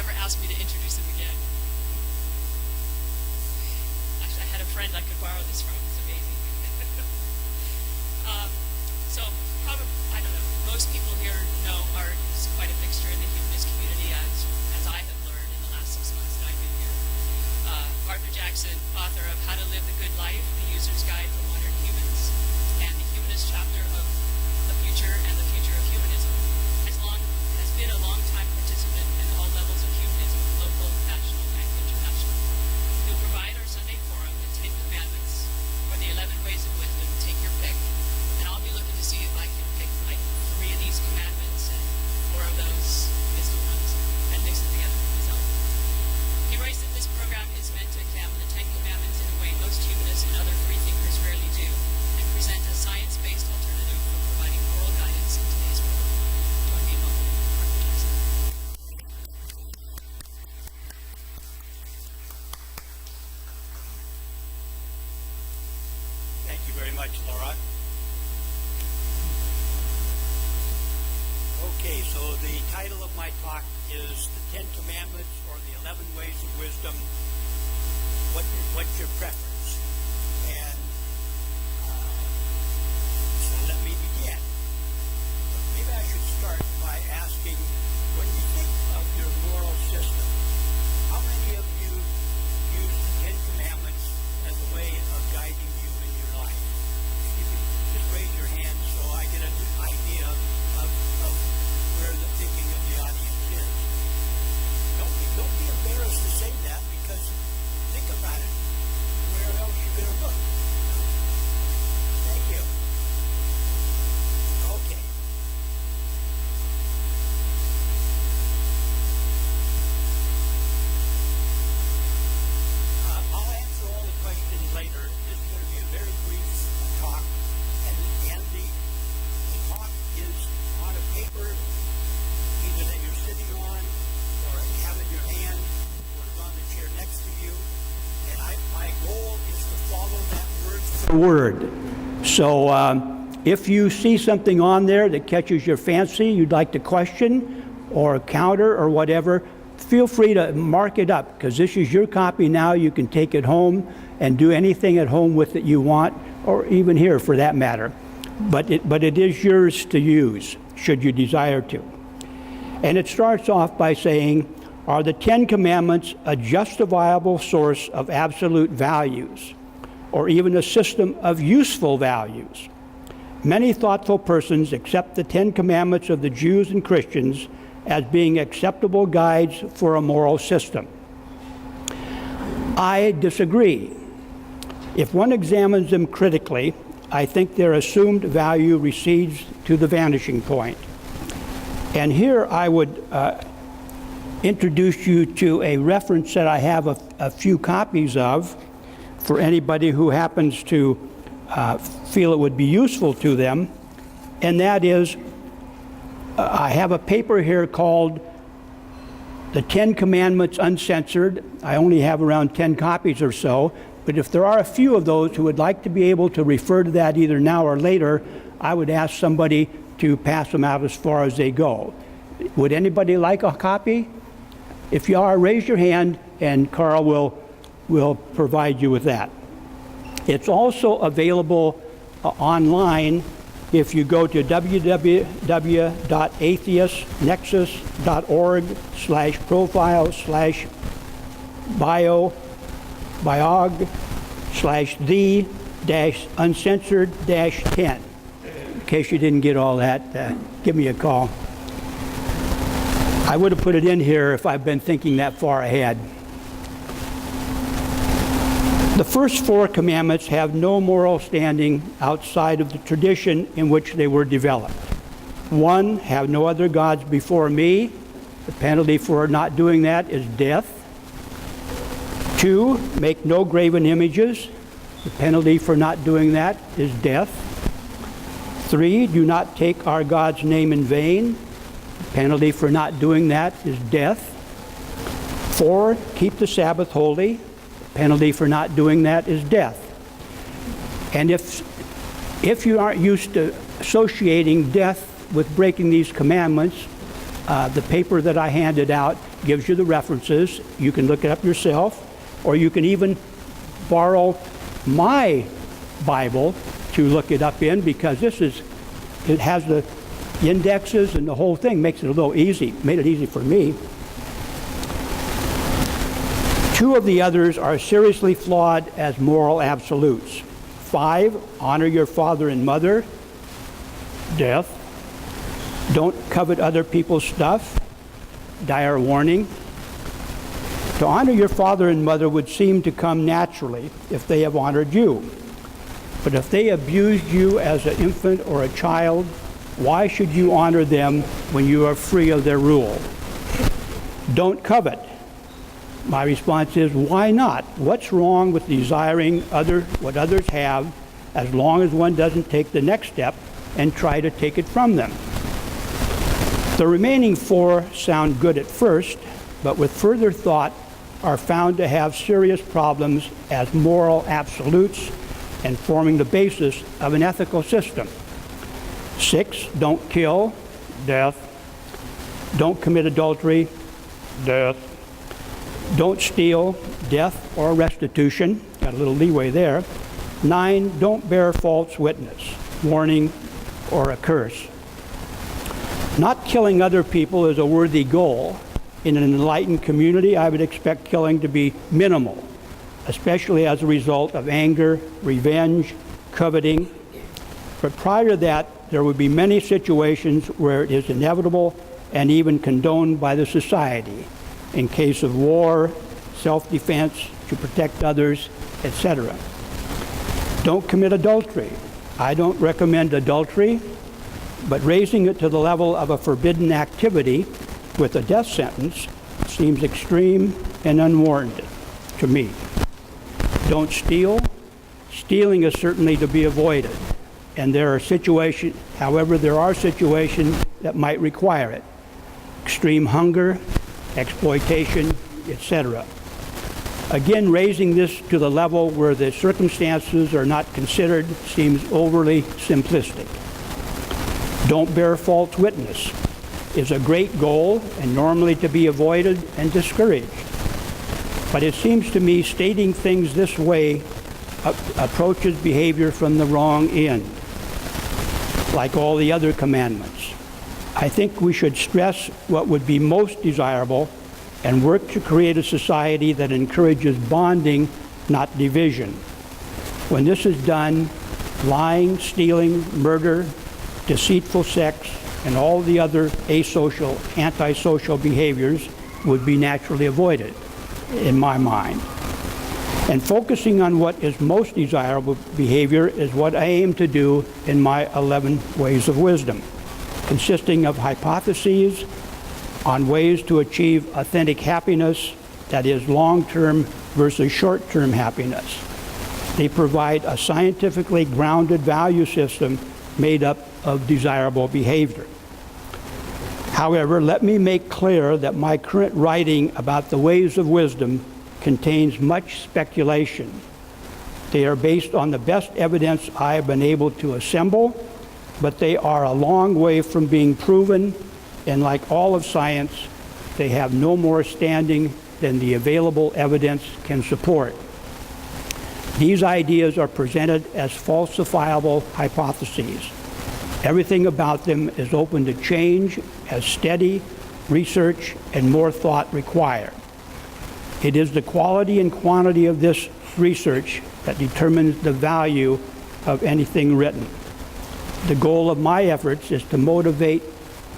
ever ask me to introduce him again. Actually, I had a friend I could borrow this from. It's amazing. So, probably, I don't know, most people here know Art is quite a fixture in the humanist community, as I have learned in the last 6 months that I've been here. Arthur Jackson, author of How to Live the Good Life, The User's Guide for Modern Humans, and the Humanist Chapter of The Future and the Future of Humanism, has been a long-time participant in all levels of humanism, local, national, and international. He'll provide our Sunday forum, the 10 Commandments, or the 11 Ways of Wisdom, take your pick, and I'll be looking to see if I can pick like 3 of these commandments and 4 of those wisdom ones, and mix them together for myself. He writes that this program is meant to examine the 10 Commandments in a way most humanists and other free thinkers rarely do, and present a science-based alternative for providing moral guidance in today's world. Join me in welcoming Arthur Jackson. Thank you very much, Laura. Okay, so the title of my talk is The 10 Commandments or the 11 Ways of Wisdom. What's your preference? And so let me begin. Maybe I should start by asking, when you think of your moral system, how many of you use the 10 Commandments as a way of guiding you in your life? If you could just raise your hand so I get an idea of where the thinking of the audience is. Don't be embarrassed to say that, because think about it. Where else you going to look? Thank you. Okay. I'll answer all the questions later. This is going to be a very brief talk, and the talk is on a paper, either that you're sitting on, or you have in your hand, or is on the chair next to you. And my goal is to follow that word for word. So if you see something on there that catches your fancy, you'd like to question or counter or whatever, feel free to mark it up, because this is your copy now. You can take it home and do anything at home with it you want, or even here for that matter. But it is yours to use, should you desire to. And it starts off by saying, are the 10 Commandments a justifiable source of absolute values, or even a system of useful values? Many thoughtful persons accept the 10 Commandments of the Jews and Christians as being acceptable guides for a moral system. I disagree. If one examines them critically, I think their assumed value recedes to the vanishing point. And here I would introduce you to a reference that I have a few copies of for anybody who happens to feel it would be useful to them. And that is, I have a paper here called The 10 Commandments Uncensored. I only have around 10 copies or so, but if there are a few of those who would like to be able to refer to that either now or later, I would ask somebody to pass them out as far as they go. Would anybody like a copy? If you are, raise your hand and Carl will provide you with that. It's also available online if you go to www.atheist-biog/the-uncensored-10. In case you didn't get all that, give me a call. I would have put it in here if I've been thinking that far ahead. The first 4 commandments have no moral standing outside of the tradition in which they were developed. 1, have no other gods before me. The penalty for not doing that is death. 2, make no graven images. The penalty for not doing that is death. 3, do not take our God's name in vain. The penalty for not doing that is death. 4, keep the Sabbath holy. The penalty for not doing that is death. And if you aren't used to associating death with breaking these commandments, The paper that I handed out gives you the references. You can look it up yourself, or you can even borrow my Bible to look it up in, because it has the indexes and the whole thing, makes it a little easy, made it easy for me. Two of the others are seriously flawed as moral absolutes. 5, honor your father and mother, death. Don't covet other people's stuff, dire warning. To honor your father and mother would seem to come naturally if they have honored you. But if they abused you as an infant or a child, why should you honor them when you are free of their rule? Don't covet. My response is, why not? What's wrong with desiring what others have, as long as one doesn't take the next step and try to take it from them? The remaining 4 sound good at first, but with further thought are found to have serious problems as moral absolutes and forming the basis of an ethical system. 6, don't kill, death. Don't commit adultery, death. Don't steal, death or restitution. Got a little leeway there. 9, don't bear false witness, warning or a curse. Not killing other people is a worthy goal. In an enlightened community, I would expect killing to be minimal, especially as a result of anger, revenge, coveting. But prior to that, there would be many situations where it is inevitable and even condoned by the society, in case of war, self-defense, to protect others, etc. Don't commit adultery. I don't recommend adultery, but raising it to the level of a forbidden activity with a death sentence seems extreme and unwarranted to me. Don't steal. Stealing is certainly to be avoided, and there are situations that might require it. Extreme hunger, exploitation, etc. Again, raising this to the level where the circumstances are not considered seems overly simplistic. Don't bear false witness is a great goal and normally to be avoided and discouraged. But it seems to me stating things this way approaches behavior from the wrong end, like all the other commandments. I think we should stress what would be most desirable and work to create a society that encourages bonding, not division. When this is done, lying, stealing, murder, deceitful sex, and all the other asocial, antisocial behaviors would be naturally avoided, in my mind. And focusing on what is most desirable behavior is what I aim to do in my 11 Ways of Wisdom, consisting of hypotheses on ways to achieve authentic happiness, that is long-term versus short-term happiness. They provide a scientifically grounded value system made up of desirable behavior. However, let me make clear that my current writing about the Ways of Wisdom contains much speculation. They are based on the best evidence I have been able to assemble, but they are a long way from being proven, and like all of science, they have no more standing than the available evidence can support. These ideas are presented as falsifiable hypotheses. Everything about them is open to change as study, research, and more thought require. It is the quality and quantity of this research that determines the value of anything written. The goal of my efforts is to motivate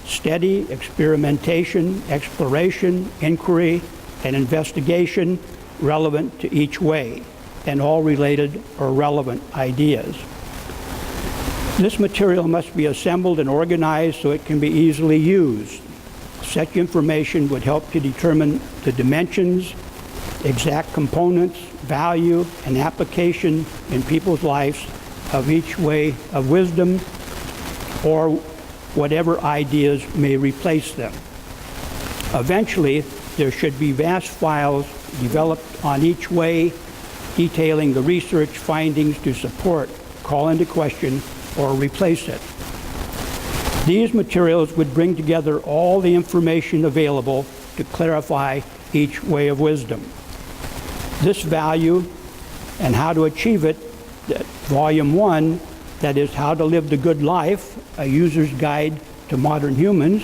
steady experimentation, exploration, inquiry, and investigation relevant to each way, and all related or relevant ideas. This material must be assembled and organized so it can be easily used. Such information would help to determine the dimensions, exact components, value, and application in people's lives of each way of wisdom or whatever ideas may replace them. Eventually, there should be vast files developed on each way, detailing the research findings to support, call into question, or replace it. These materials would bring together all the information available to clarify each way of wisdom. This value and how to achieve it, Volume 1, that is How to Live the Good Life, a User's Guide to Modern Humans,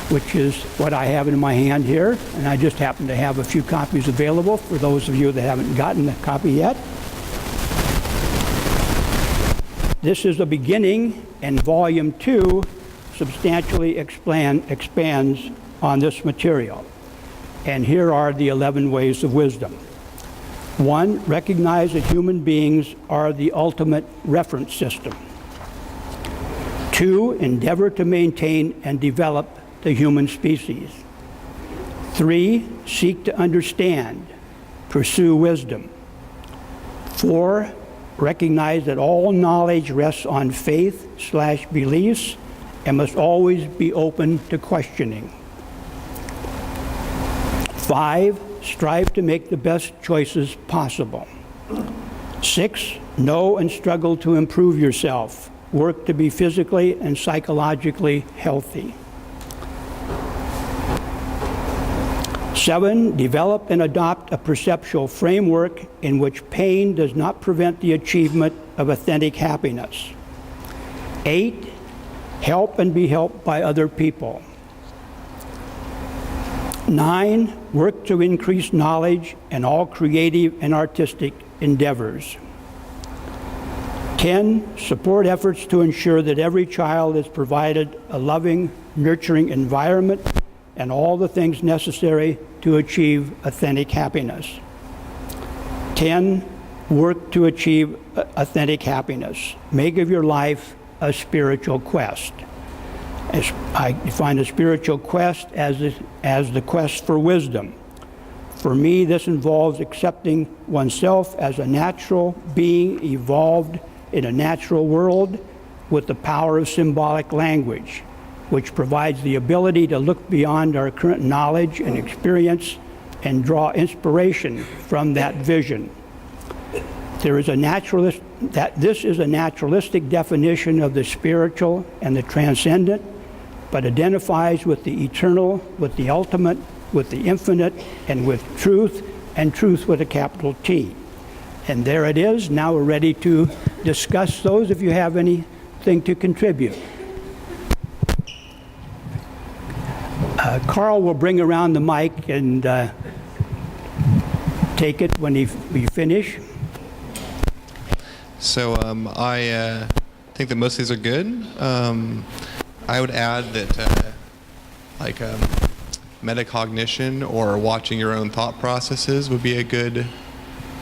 which is what I have in my hand here, and I just happen to have a few copies available for those of you that haven't gotten a copy yet. This is a beginning, and Volume 2 substantially expands on this material. And here are the 11 ways of wisdom. 1, recognize that human beings are the ultimate reference system. 2, endeavor to maintain and develop the human species. 3, seek to understand, pursue wisdom. 4, recognize that all knowledge rests on faith/beliefs and must always be open to questioning. 5, strive to make the best choices possible. 6, know and struggle to improve yourself. Work to be physically and psychologically healthy. 7, develop and adopt a perceptual framework in which pain does not prevent the achievement of authentic happiness. 8, help and be helped by other people. 9, work to increase knowledge in all creative and artistic endeavors. 10, support efforts to ensure that every child is provided a loving, nurturing environment and all the things necessary to achieve authentic happiness. 10, work to achieve authentic happiness. Make of your life a spiritual quest. I define a spiritual quest as the quest for wisdom. For me, this involves accepting oneself as a natural being evolved in a natural world with the power of symbolic language, which provides the ability to look beyond our current knowledge and experience and draw inspiration from that vision. This is a naturalistic definition of the spiritual and the transcendent, but identifies with the eternal, with the ultimate, with the infinite, and with truth, and truth with a capital T. And there it is. Now we're ready to discuss those if you have anything to contribute. Carl will bring around the mic and take it when we finish. So I think that most of these are good. I would add that metacognition or watching your own thought processes would be a good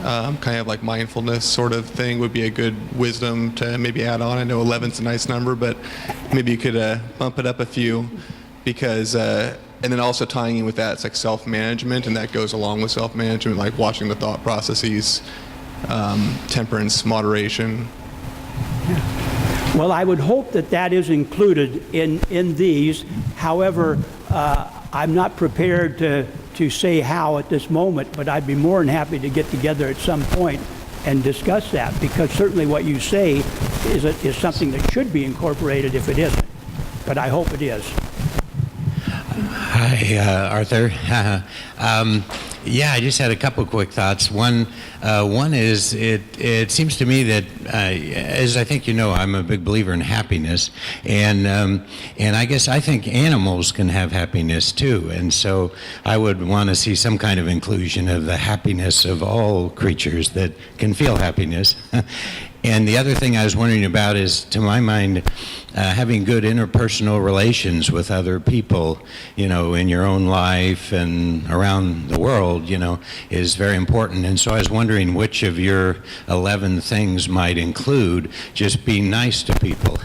kind of like mindfulness sort of thing would be a good wisdom to maybe add on. I know 11's a nice number, but maybe you could bump it up a few because, and then also tying in with that, it's like self-management, and that goes along with self-management, like watching the thought processes, temperance, moderation. Well, I would hope that that is included in these. However, I'm not prepared to say how at this moment, but I'd be more than happy to get together at some point and discuss that, because certainly what you say is something that should be incorporated if it isn't. But I hope it is. Hi, Arthur. Yeah, I just had a couple quick thoughts. One is it seems to me that, as I think you know, I'm a big believer in happiness, and I guess I think animals can have happiness too, and so I would want to see some kind of inclusion of the happiness of all creatures that can feel happiness. And the other thing I was wondering about is, to my mind, having good interpersonal relations with other people, you know, in your own life and around the world, you know, is very important. And so I was wondering which of your 11 things might include just being nice to people.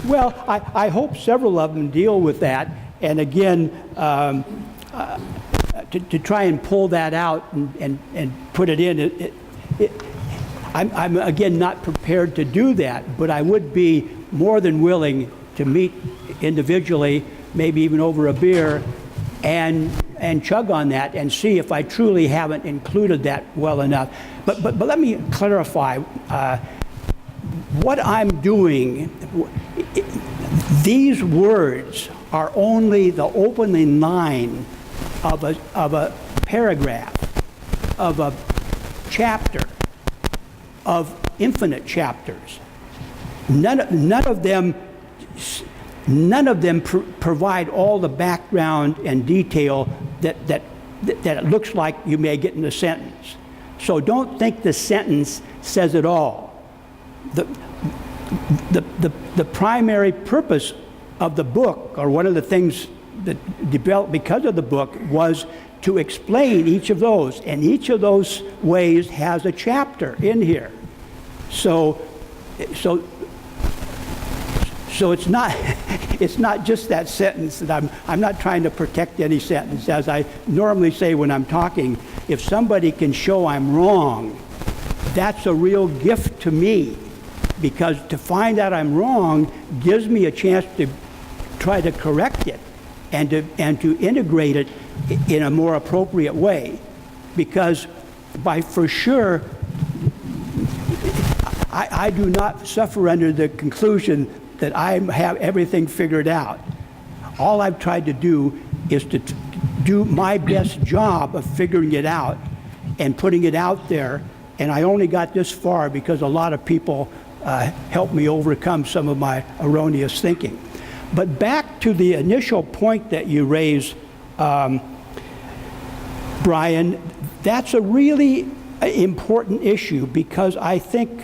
Well, I hope several of them deal with that. And again, to try and pull that out and put it in, I'm again not prepared to do that, but I would be more than willing to meet individually, maybe even over a beer, and chug on that and see if I truly haven't included that well enough. But let me clarify what I'm doing. these words are only the opening line of a paragraph, of a chapter, of infinite chapters. None of them provide all the background and detail that it looks like you may get in a sentence. So don't think the sentence says it all. The primary purpose of the book, or one of the things that developed because of the book, was to explain each of those, and each of those ways has a chapter in here. So it's not just that sentence that I'm not trying to protect any sentence. As I normally say when I'm talking, if somebody can show I'm wrong, that's a real gift to me, because to find out I'm wrong gives me a chance to try to correct it and to integrate it in a more appropriate way. Because for sure, I do not suffer under the conclusion that I have everything figured out. All I've tried to do is to do my best job of figuring it out and putting it out there, and I only got this far because a lot of people helped me overcome some of my erroneous thinking. But back to the initial point that you raised, Brian, that's a really important issue, because I think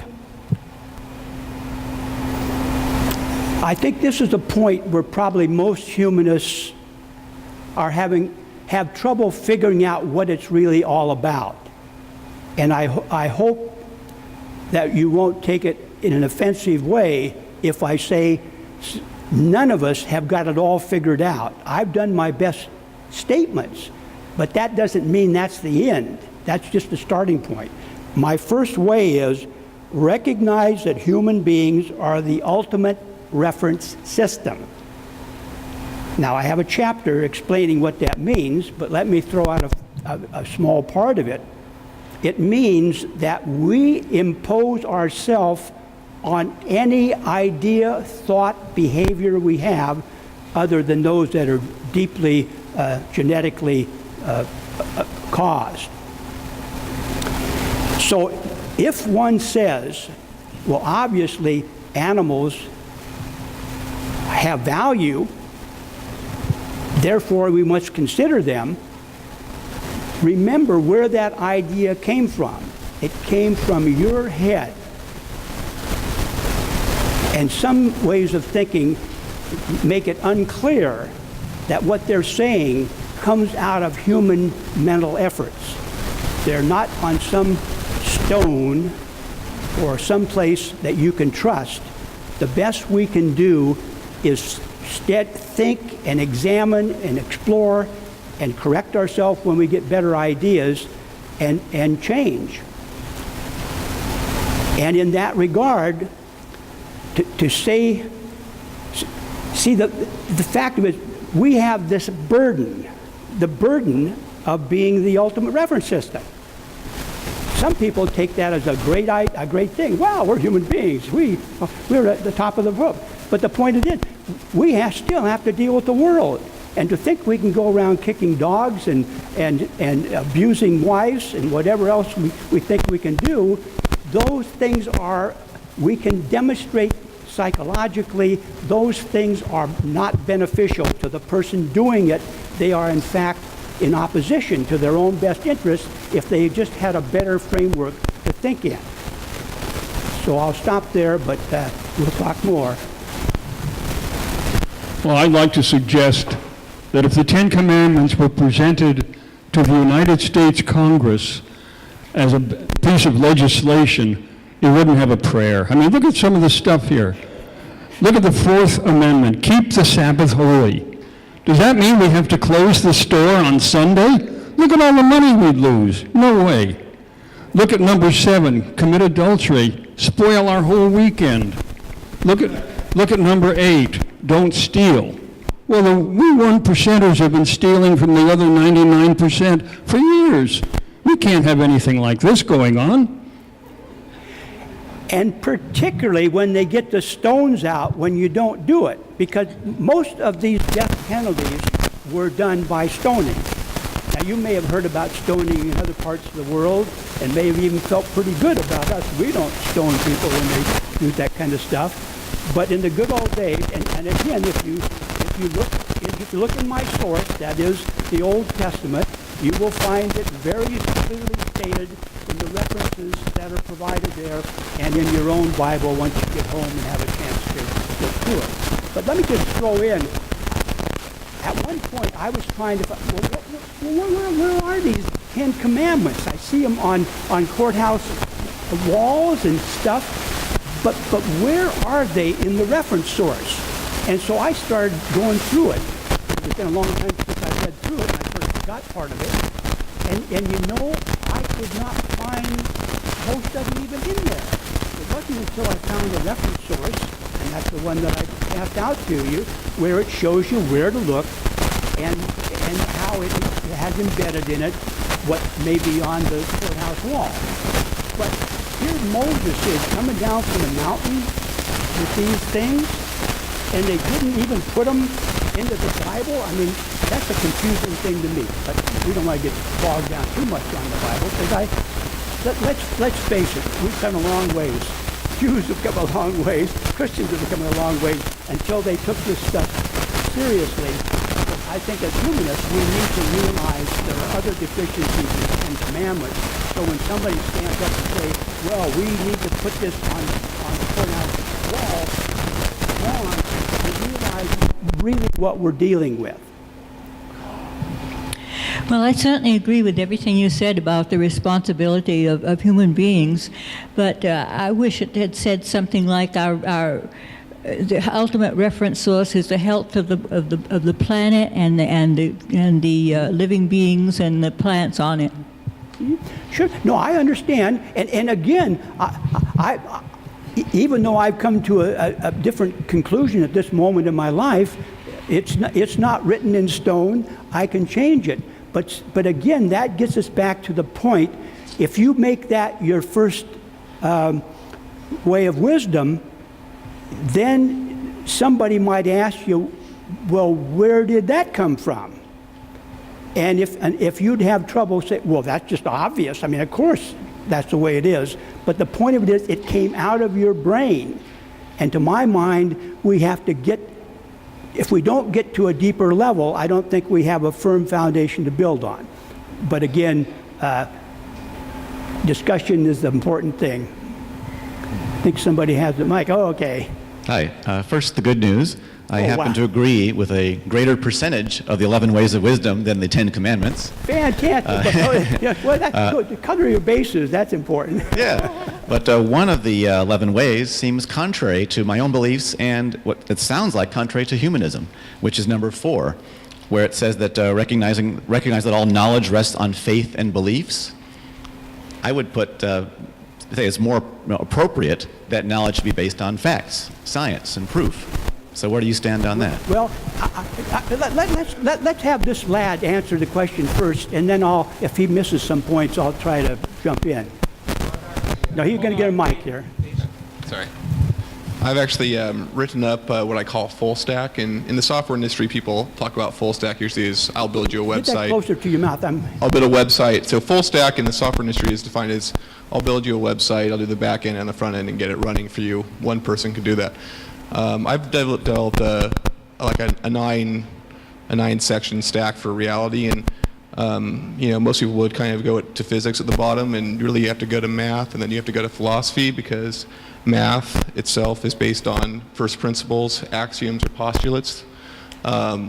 this is a point where probably most humanists have trouble figuring out what it's really all about. And I hope that you won't take it in an offensive way if I say none of us have got it all figured out. I've done my best statements, but that doesn't mean that's the end. That's just the starting point. My first way is recognize that human beings are the ultimate reference system. Now, I have a chapter explaining what that means, but let me throw out a small part of it. It means that we impose ourselves on any idea, thought, behavior we have, other than those that are deeply genetically caused. So if one says, well, obviously animals have value, therefore we must consider them, remember where that idea came from. It came from your head. And some ways of thinking make it unclear that what they're saying comes out of human mental efforts. They're not on some stone or some place that you can trust. The best we can do is think and examine and explore and correct ourselves when we get better ideas and change. And in that regard, to say, see the fact of it, we have this burden, the burden of being the ultimate reference system. Some people take that as a great thing. Wow, we're human beings. We're at the top of the book. But the point is, we still have to deal with the world. And to think we can go around kicking dogs and abusing wives and whatever else we think we can do, those things we can demonstrate psychologically, those things are not beneficial to the person doing it. They are, in fact, in opposition to their own best interest if they just had a better framework to think in. So I'll stop there, but we'll talk more. Well, I'd like to suggest that if the Ten Commandments were presented to the United States Congress as a piece of legislation, you wouldn't have a prayer. I mean, look at some of the stuff here. Look at the Fourth Amendment, keep the Sabbath holy. Does that mean we have to close the store on Sunday? Look at all the money we'd lose. No way. Look at number 7, commit adultery, spoil our whole weekend. Look at number 8, don't steal. Well, we 1%ers have been stealing from the other 99% for years. We can't have anything like this going on. And particularly when they get the stones out when you don't do it. because most of these death penalties were done by stoning. Now, you may have heard about stoning in other parts of the world and may have even felt pretty good about us. We don't stone people when they do that kind of stuff. But in the good old days, and again, if you look in my source, that is the Old Testament, you will find it very clearly stated in the references that are provided there and in your own Bible once you get home and have a chance to look through it. But let me just throw in, at one point I was trying to find, where are these Ten Commandments? I see them on courthouse walls and stuff, but where are they in the reference source? And so I started going through it. It's been a long time since I read through it, and I first got part of it. And you know, I could not find most of them even in there. It wasn't until I found a reference source, and that's the one that I passed out to you, where it shows you where to look and how it has embedded in it what may be on the courthouse wall. But here Moses is coming down from the mountain with these things, and they didn't even put them into the Bible. I mean, that's a confusing thing to me. But we don't want to get bogged down too much on the Bible, because let's face it, we've come a long ways. Jews have come a long ways. Christians have come a long ways until they took this stuff seriously. But I think as humanists, we need to realize there are other deficiencies in the Ten Commandments. So when somebody stands up and says, well, we need to put this on the courthouse wall, we realize really what we're dealing with. Well, I certainly agree with everything you said about the responsibility of human beings, but I wish it had said something like the ultimate reference source is the health of the planet and the living beings and the plants on it. Sure. No, I understand. And again, I even though I've come to a different conclusion at this moment in my life, it's not written in stone. I can change it. But again, that gets us back to the point. If you make that your first way of wisdom, then somebody might ask you, well, where did that come from? And if you'd have trouble saying, well, that's just obvious. I mean, of course, that's the way it is. But the point of it is, it came out of your brain. And to my mind, we have to if we don't get to a deeper level, I don't think we have a firm foundation to build on. But again, discussion is the important thing. I think somebody has the mic. Oh, okay. Hi. First, the good news. I happen to agree with a greater percentage of the 11 ways of wisdom than the 10 commandments. Fantastic. Well, that's good. To cover your bases, that's important. Yeah. But one of the 11 ways seems contrary to my own beliefs and what it sounds like contrary to humanism, which is number 4, where it says that recognize that all knowledge rests on faith and beliefs. I would say it's more appropriate that knowledge should be based on facts, science, and proof. So where do you stand on that? Well, let's have this lad answer the question first, and then if he misses some points, I'll try to jump in. No, he's going to get a mic here. Sorry. I've actually written up what I call full stack, and in the software industry, people talk about full stack usually as I'll build you a website. Get that closer to your mouth. I'll build a website. So full stack in the software industry is defined as I'll build you a website, I'll do the back end and the front end and get it running for you. One person can do that. I've developed a 9-section stack for reality, and most people would kind of go to physics at the bottom, and really you have to go to math, and then you have to go to philosophy, because math itself is based on first principles, axioms, or postulates,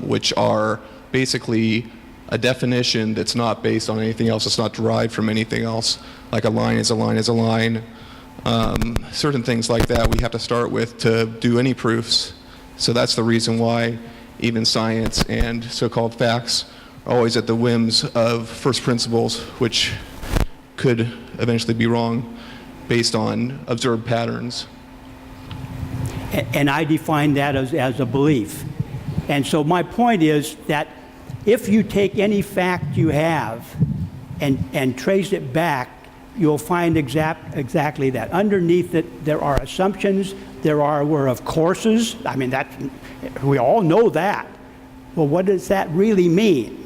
which are basically a definition that's not based on anything else. It's not derived from anything else. Like a line is a line is a line. Certain things like that we have to start with to do any proofs. So that's the reason why even science and so-called facts are always at the whims of first principles, which could eventually be wrong based on observed patterns. And I define that as a belief. And so my point is that if you take any fact you have and trace it back you'll find exactly that. Underneath it, there are assumptions, we're of courses. I mean, we all know that. Well, what does that really mean?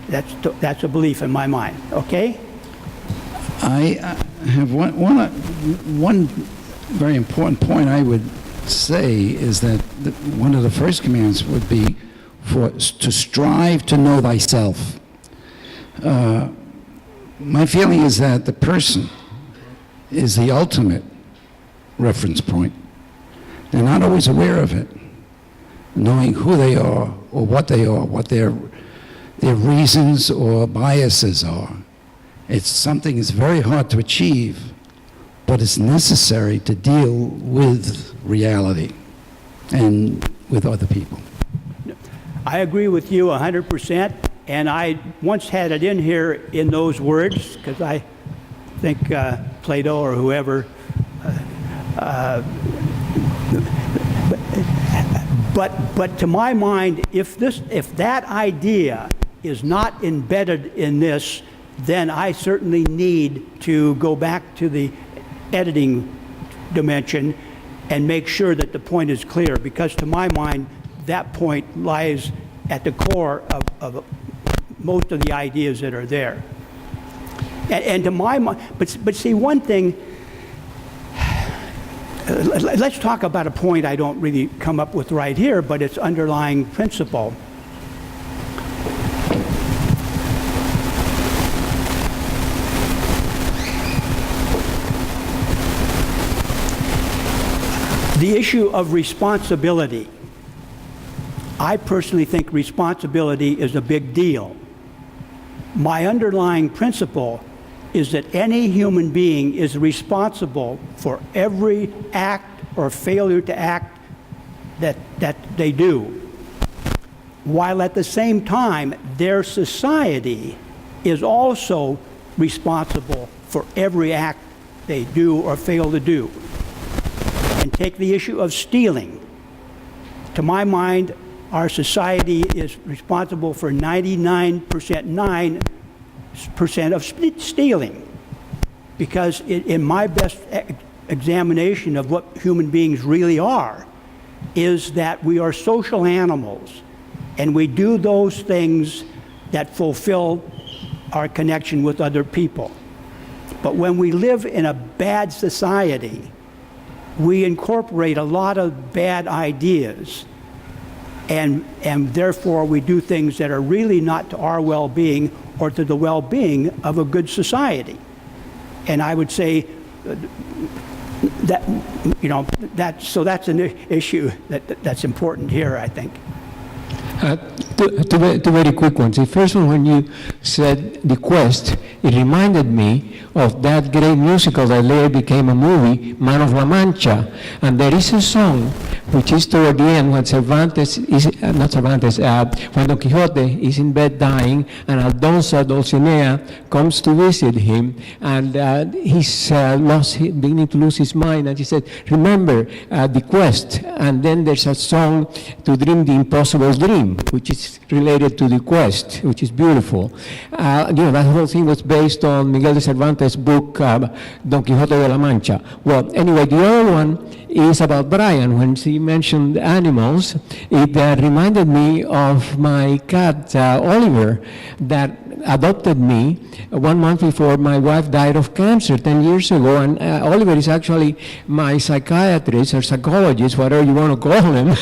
That's a belief in my mind, okay? I have one very important point I would say is that one of the first commands would be to strive to know thyself. My feeling is that the person is the ultimate reference point. They're not always aware of it, knowing who they are or what they are, what their reasons or biases are. It's something that's very hard to achieve, but it's necessary to deal with reality and with other people. I agree with you 100%, and I once had it in here in those words, because I think Plato or whoever, but to my mind, if that idea is not embedded in this, then I certainly need to go back to the editing dimension and make sure that the point is clear, because to my mind, that point lies at the core of most of the ideas that are there. And to my mind, but see, one thing, let's talk about a point I don't really come up with right here, but it's underlying principle. The issue of responsibility. I personally think responsibility is a big deal. My underlying principle is that any human being is responsible for every act or failure to act that they do, while at the same time their society is also responsible for every act they do or fail to do. And take the issue of stealing. To my mind, our society is responsible for 99% of stealing, because in my best examination of what human beings really are is that we are social animals, and we do those things that fulfill our connection with other people. But when we live in a bad society, we incorporate a lot of bad ideas, and therefore we do things that are really not to our well-being or to the well-being of a good society. And I would say that, that's an issue that's important here, I think. Two very quick ones. The first one, when you said The Quest, it reminded me of that great musical that later became a movie, Man of La Mancha. And there is a song which is toward the end when Cervantes is, when Don Quixote is in bed dying, and Aldonza Dulcinea comes to visit him, and he's beginning to lose his mind, and he said, remember the quest. And then there's a song, To Dream the Impossible Dream, which is related to the quest, which is beautiful. That whole thing was based on Miguel de Cervantes' book, Don Quixote de la Mancha. Well, anyway, the other one is about Brian. When she mentioned animals, it reminded me of my cat, Oliver, that adopted me 1 month before my wife died of cancer 10 years ago. And Oliver is actually my psychiatrist or psychologist, whatever you want to call him.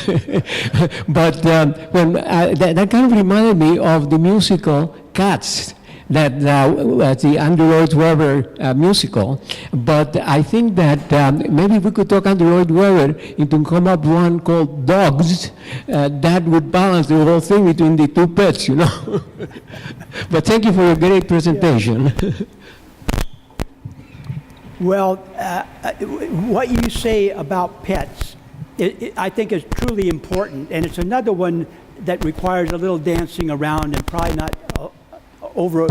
But that kind of reminded me of the musical Cats, that the Andrew Lloyd Webber musical. But I think that maybe we could talk Andrew Lloyd Webber into come up one called Dogs that would balance the whole thing between the two pets, But thank you for your great presentation. Well, what you say about pets, I think is truly important, and it's another one that requires a little dancing around and probably not over.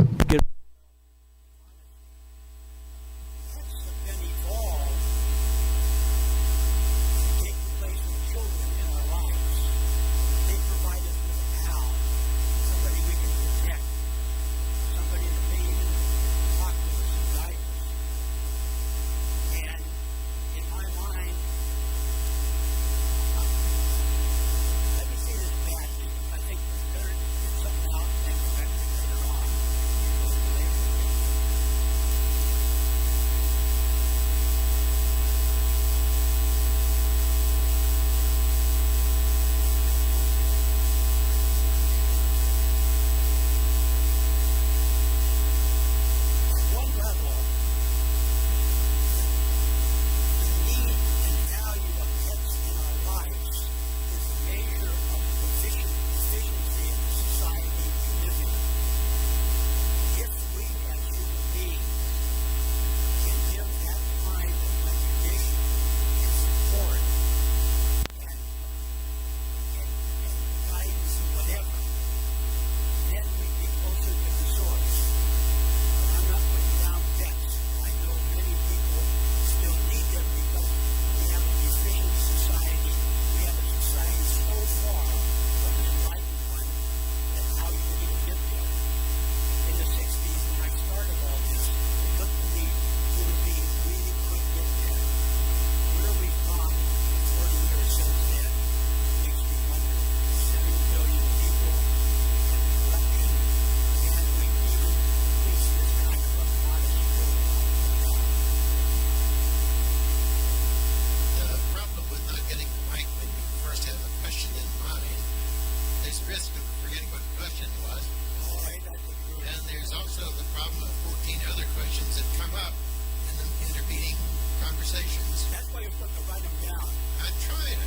repeating conversations. That's why you're supposed to write them down. I tried.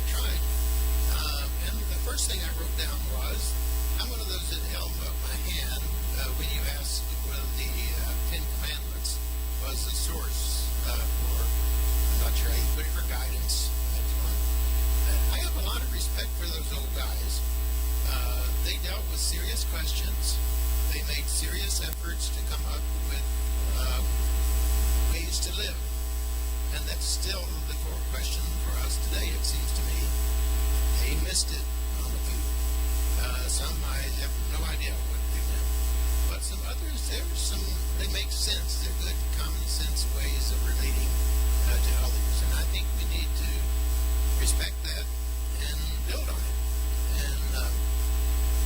And the first thing I wrote down was, I'm one of those that held up my hand when you asked whether the Ten Commandments was the source for, I'm not sure how you put it, for guidance. That's one. I have a lot of respect for those old guys. They dealt with serious questions. They made serious efforts to come up with ways to live. And that's still the core question for us today, it seems to me. They missed it on a few. Some I have no idea what they meant. But some others, they make sense. They're good, common sense ways of relating to others. And I think we need to respect that and build on it. And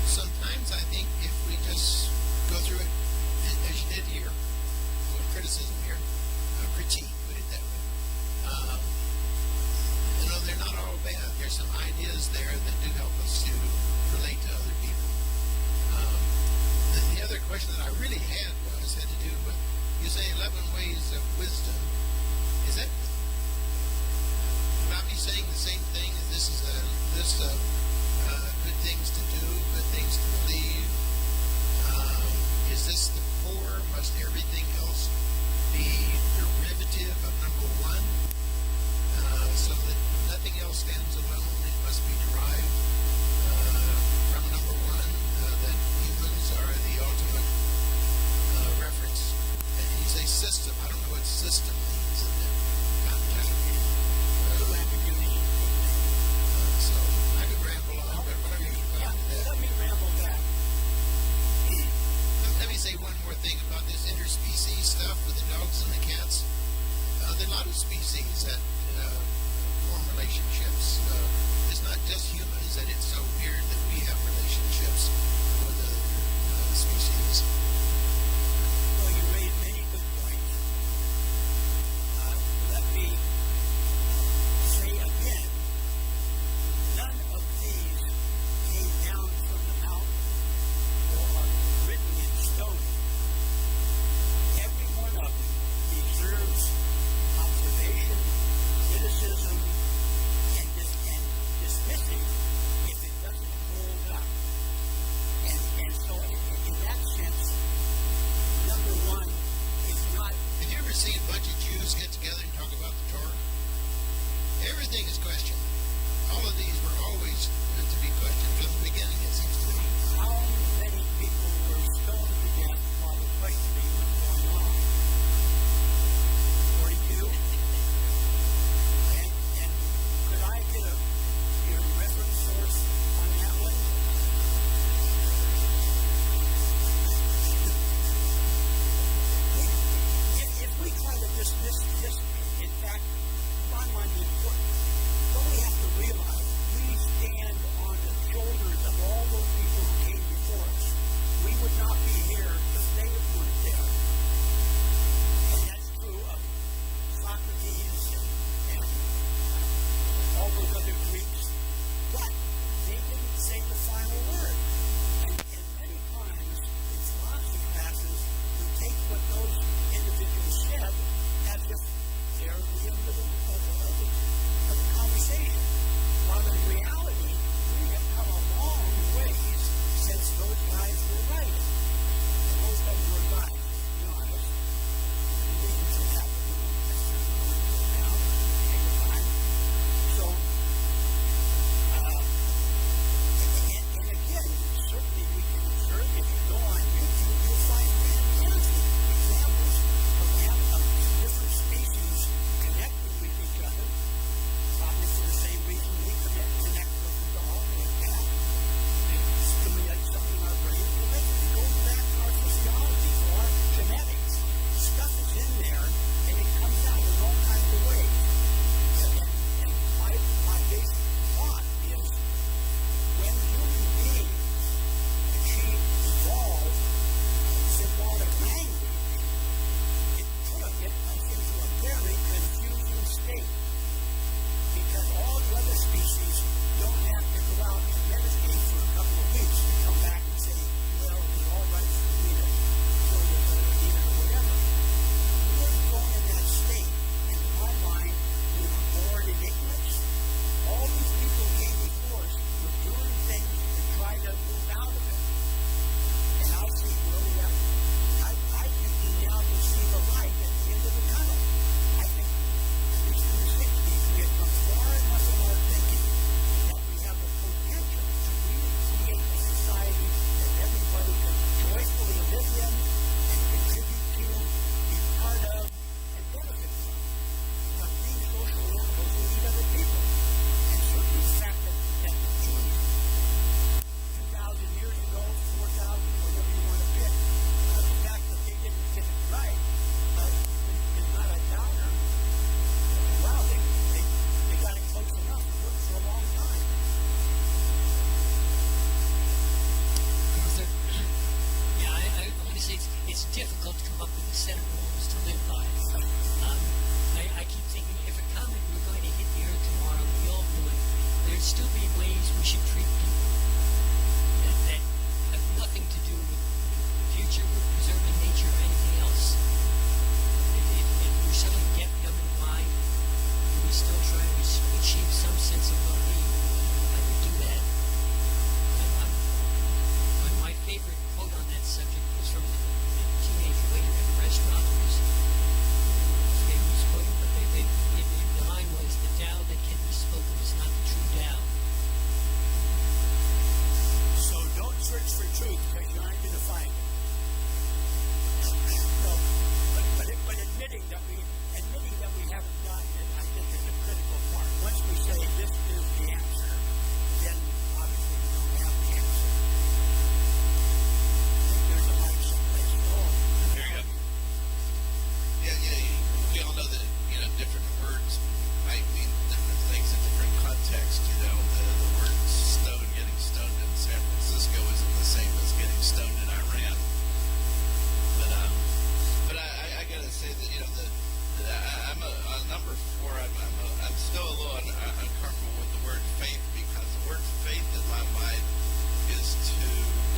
sometimes I think if we just go through it, as you did here, with criticism here, critique, put it that way. They're not all bad. There's some ideas there that do help us to relate to other people. The other question that I really had to do with, you say 11 ways of wisdom. Is that, would I be saying the same thing? This is good things to do, good things to believe? Is this the core? Must everything else be derivative of number one? So that nothing else stands alone. It must be derived from number one, that humans are the ultimate reference. And you say system. I don't know what system means in that context. So I could ramble on, but whatever you want to Let me ramble back. Let me say one more thing about this interspecies stuff with the dogs and the cats. There are a lot of species that form relationships. It's not just humans that it's so weird that we have relationships with other species. Well, you raised many good points. Let me say again, none of these came down from the mountain or are written in stone. Every one of them deserves observation, criticism, and dismissing if it doesn't hold up. And so in that sense, number one is not. Have you ever seen a bunch of Jews get together and talk about the Torah? Everything is questioned. All of these were always to be questioned from the beginning, it seems to me. How many people were stoned to death while the questioning was going on? 42? And could I get your reference source on that one? If we try to dismiss this, in fact, my mind is important. What we have to realize, we stand on the shoulders of all those people who came before us. We difficult to come up with a set of rules to live by. I keep thinking if a comet were going to hit the Earth tomorrow, we all knew it, there'd still be ways we should treat people that have nothing to do with the future, with preserving nature, or anything else. If we're suddenly deaf, dumb, and blind, and we still try to achieve some sense of well-being, I would do that. My favorite quote on that subject was from the teenage waiter at a restaurant who was quoting, but the line was, "The Tao that can be spoken is not the true Tao." So don't search for truth because you aren't going to find it. No, but admitting that we haven't done it, I think, is a critical part. Once we say this is the answer, then obviously we don't have the answer. I think there's a mic someplace. There you go. Yeah, we all know that, different words might mean different things in different contexts. The word stone, getting stoned in San Francisco isn't the same as getting stoned in Iran. But I gotta say that, I'm on number 4, I'm still a little uncomfortable with the word faith, because the word faith in my mind is to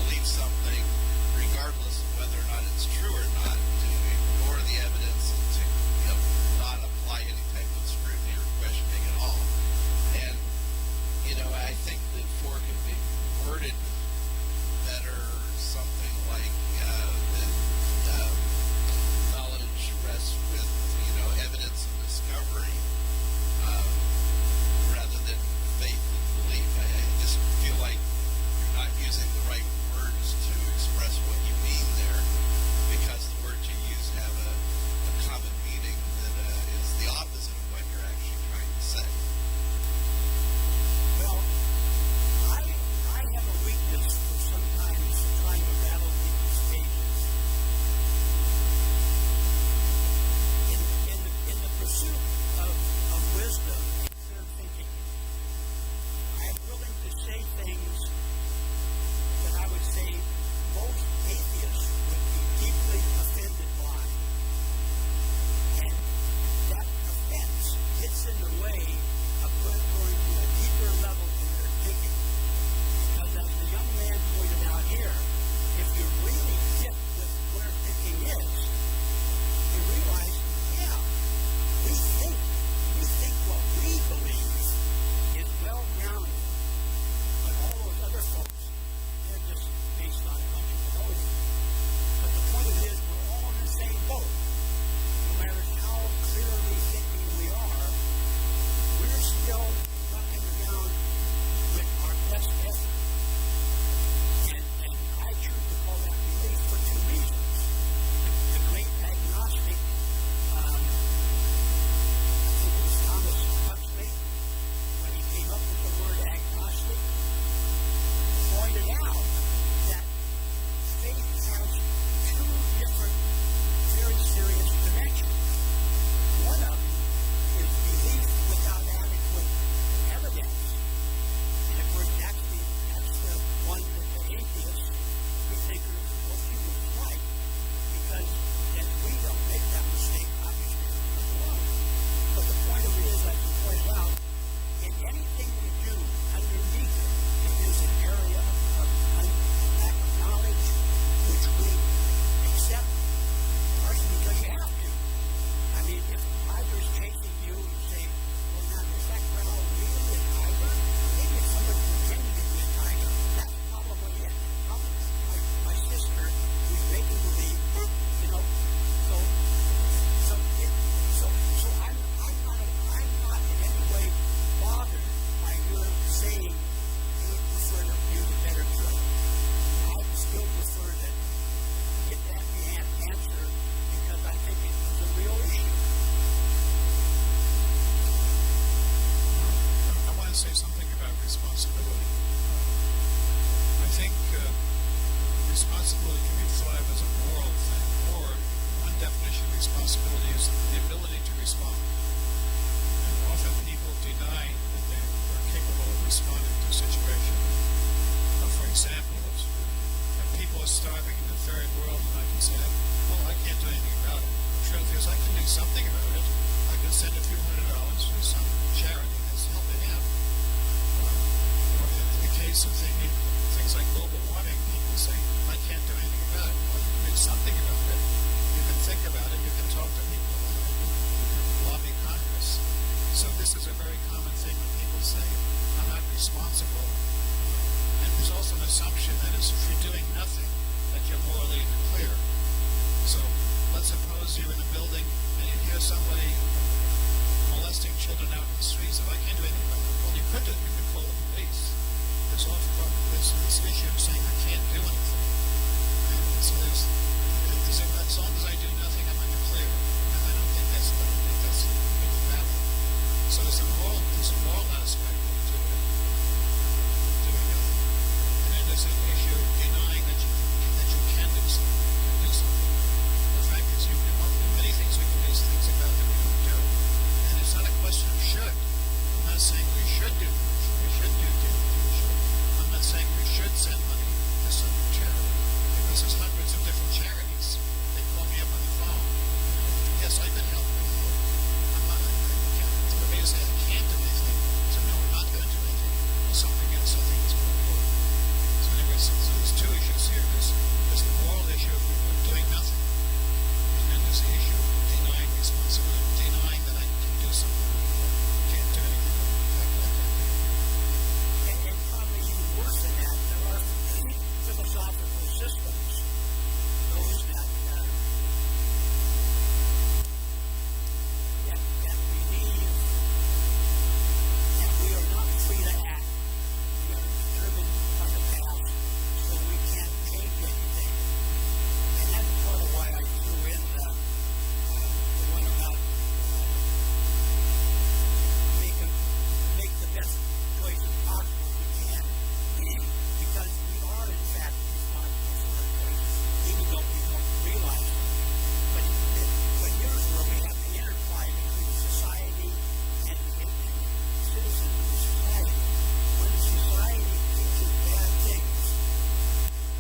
believe something regardless of whether or not it's true or not, to ignore the evidence and to not apply any type of scrutiny or questioning at all. And, I think that 4 could be worded better, something like that knowledge rests with, evidence and discovery, rather than faith and belief. I just feel like you're not using the right words to express what you mean there, because the words you use have a common meaning that is the opposite of what you're actually trying to say. Well, I have a weakness for sometimes trying to rattle people's cages. In the pursuit of wisdom and clear thinking, I'm willing to say things that I would say most atheists would be deeply offended by. And that offense gets in the way of going to a deeper level in their thinking. Because as the young man pointed out here, if you really get with where thinking is, you realize, yeah, we think what we believe is well-grounded. But all those other folks, they're just based on a bunch of baloney. But the point of it is, we're all in the same boat. No matter how clearly thinking we are, we're still mucking around with our best effort. And I choose to call that belief for 2 reasons. The great agnostic, I think it was Thomas Huxley, when he came up with the word agnostic, pointed out that faith has 2 different, very serious dimensions. One of them is belief without adequate evidence. And of course, that's the one that the atheists, we think are most humans like, because if we don't make that mistake, obviously we're alone. But the point of it is, as you pointed out, in anything we do underneath it is an area of lack of knowledge, which we accept partially because you have to. I mean, if a tiger's chasing you and say, well, now, is that growl really a tiger? Maybe it's someone pretending to be a tiger. That's probably it. Probably my sister, who's making believe, so I'm not in any way bothered by your saying you would prefer to view the better truth. I would still prefer that get that answer, because I think it's a real issue. I want to say something about responsibility. I think responsibility can be thought of as a moral thing, or one definition of responsibility is the ability to respond. And often people deny that they are capable of responding to a situation. For example, if people are starving in the third world, and I can say, doing something about it, I can send a few $100 to some charity that's helping out. Or in the case of things like global warming, people say, I can't do anything about it. Well, you can do something about it. You can think about it. You can talk to people about it. You can lobby Congress. So this is a very common thing when people say, I'm not responsible. And there's also an assumption that if you're doing nothing, that you're morally in the clear. So let's suppose you're in a building and you hear somebody molesting children out in the streets. If I can't do anything about it, well, you could do it. You could call the police. There's often this issue of saying I can't do anything. And so as long as I do nothing, I'm in the clear. And I don't think that's really valid. So there's a moral aspect to it, doing nothing. And then there's an issue of denying that you can do something. The fact is, there are many things we can do things about that we don't do. And it's not a question of should. I'm not saying we should do. We should do. I'm not saying we should send money to some charity, because there's hundreds of different charities. They call me up on the phone. Yes, I've been helping. I'm not. For me to say I can't do anything, so no, I'm not going to do anything. Well, something else I think is more important. So anyway, so there's two issues here. There's the moral issue of doing nothing, and then there's the issue of denying responsibility, denying that I can do something. I can't do anything. And probably even worse than that, there are philosophical systems, those that believe that we are not free to act. We are determined by the past, so we can't change anything. And that's part of why I threw in the one about make the best choices possible we can, because we are in fact responsible for our choices, even though we don't realize it. But here's where we have the interplay between society and citizens of society. When society teaches bad things,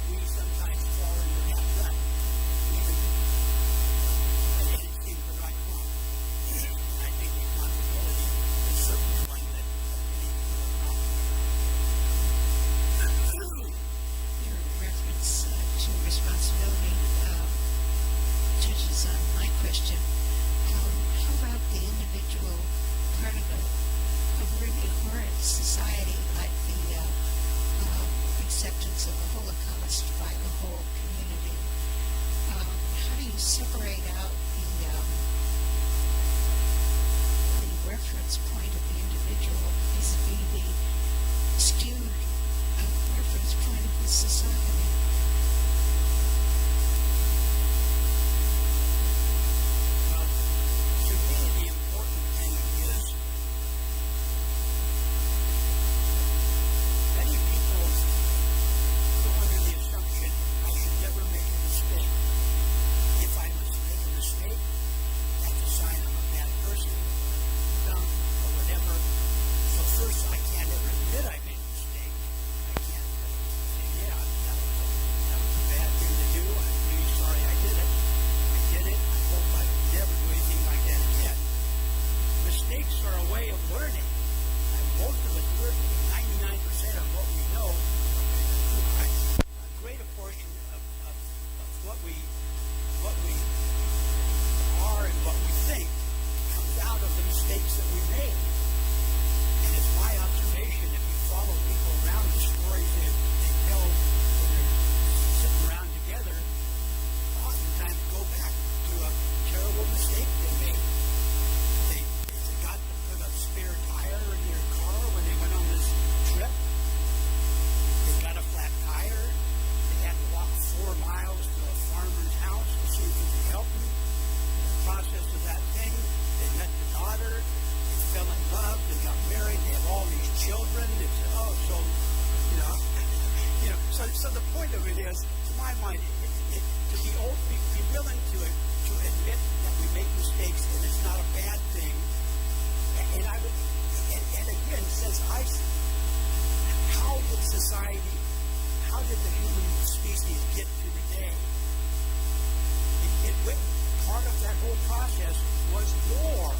we sometimes fall into that rut, even and it seems the right one. I think responsibility is certainly one that we need to accomplish. Your reference to responsibility touches on my question. How about the individual part of a really horrid society like the acceptance of the Holocaust by the whole community? How do you separate out the reference point of the individual vis-a-vis the skewed reference point of the society? Well, to me, the important thing is many people go under the assumption I should never make a mistake. If I must make a mistake, that's a sign I'm a bad person, dumb, or whatever. So first, I can't ever admit I made a mistake. I can't say, yeah, that was a bad thing to do. I'm really sorry I did it. I did it. I hope I never do anything like that again. Mistakes are a way of learning. And most of us learn 99% of what we know. A greater portion of what we are and what we think comes out of the mistakes that we made. And it's my observation, if you follow people around, the stories they tell when they're sitting around together, oftentimes go back to a terrible mistake they made. They forgot to put a spare tire in their car when they went on this trip. They got a flat tire. They had to walk 4 miles to a farmer's house to see if he could help them. In the process of that thing, they met the daughter. They fell in love. They got married. They have all these children. It's so the point of it is, to my mind, to be willing to admit that we make mistakes and it's not a bad thing. And again, since how did the human species get to today? It went part of that whole process was war.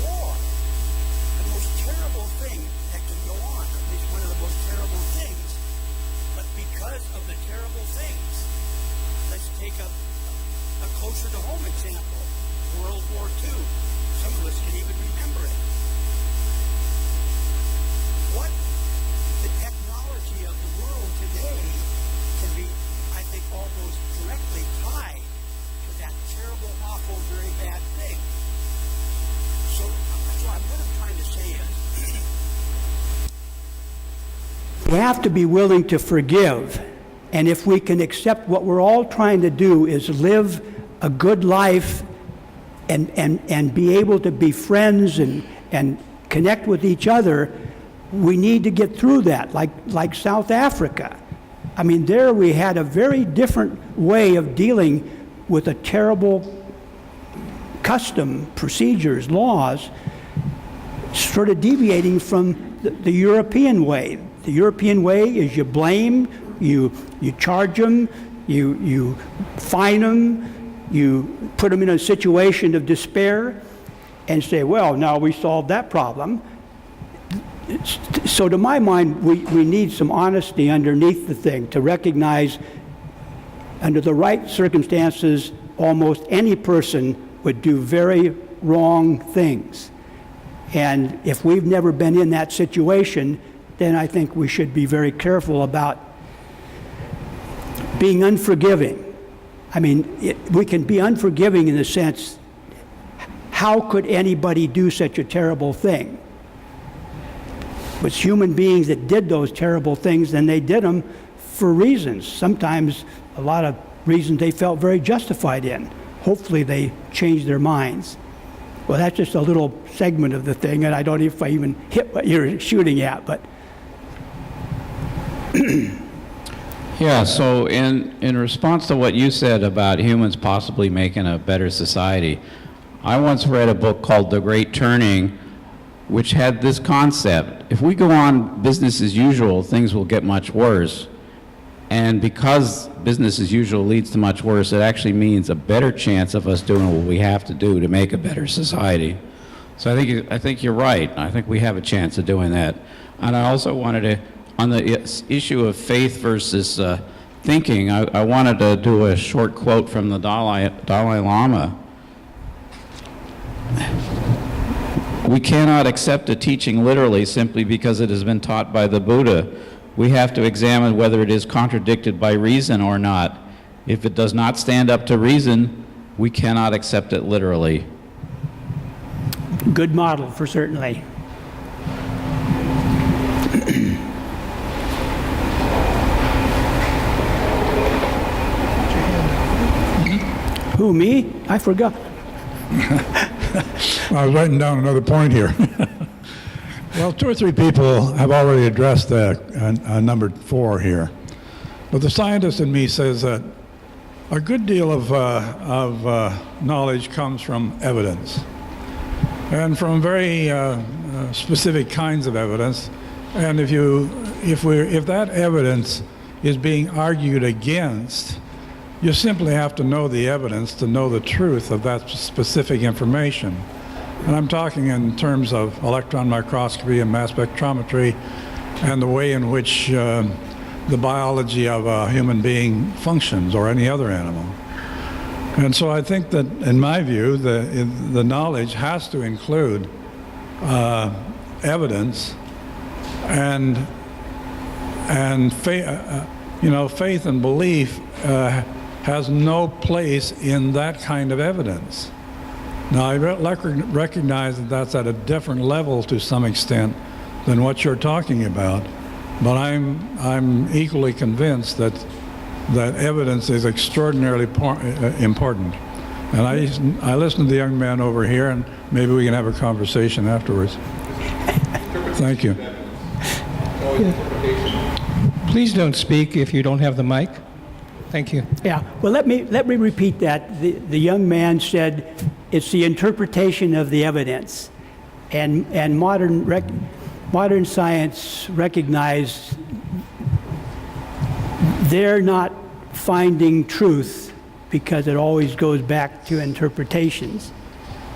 War. The most terrible thing that can go on, at least one of the most terrible things. But because of the terrible things, let's take a closer to home example. World War II. Some of us can even remember it. What the technology of the world today can be, I think, almost directly tied to that terrible, awful, very bad thing. So what I'm trying to say is, we have to be willing to forgive. And if we can accept what we're all trying to do is live a good life and be able to be friends and connect with each other, we need to get through that, like South Africa. I mean, there we had a very different way of dealing with a terrible custom, procedures, laws, sort of deviating from the European way. The European way is you blame, you charge them, you fine them, you put them in a situation of despair and say, well, now we solved that problem. So to my mind, we need some honesty underneath the thing to recognize under the right circumstances, almost any person would do very wrong things. And if we've never been in that situation, then I think we should be very careful about being unforgiving. I mean, we can be unforgiving in the sense, how could anybody do such a terrible thing? But it's human beings that did those terrible things, and they did them for reasons. Sometimes a lot of reasons they felt very justified in. Hopefully they changed their minds. Well, that's just a little segment of the thing, and I don't know if I even hit what you're shooting at, but yeah, so in response to what you said about humans possibly making a better society, I once read a book called The Great Turning, which had this concept. If we go on business as usual, things will get much worse. And because business as usual leads to much worse, it actually means a better chance of us doing what we have to do to make a better society. So I think you're right. I think we have a chance of doing that. And I also wanted to, on the issue of faith versus thinking, I wanted to do a short quote from the Dalai Lama. We cannot accept a teaching literally simply because it has been taught by the Buddha. We have to examine whether it is contradicted by reason or not. If it does not stand up to reason, we cannot accept it literally. good model for certainly. Who, me? I forgot. I was writing down another point here. Well, two or three people have already addressed number 4 here. But the scientist in me says that a good deal of knowledge comes from evidence, and from very specific kinds of evidence. And if that evidence is being argued against, you simply have to know the evidence to know the truth of that specific information. And I'm talking in terms of electron microscopy and mass spectrometry and the way in which the biology of a human being functions, or any other animal. And so I think that, in my view, the knowledge has to include evidence and faith and belief has no place in that kind of evidence. Now, I recognize that that's at a different level to some extent than what you're talking about, but I'm equally convinced that evidence is extraordinarily important. And I listened to the young man over here, and maybe we can have a conversation afterwards. Thank you. Please don't speak if you don't have the mic. Thank you. Yeah, well, let me repeat that. The young man said it's the interpretation of the evidence, and modern science recognizes they're not finding truth because it always goes back to interpretations.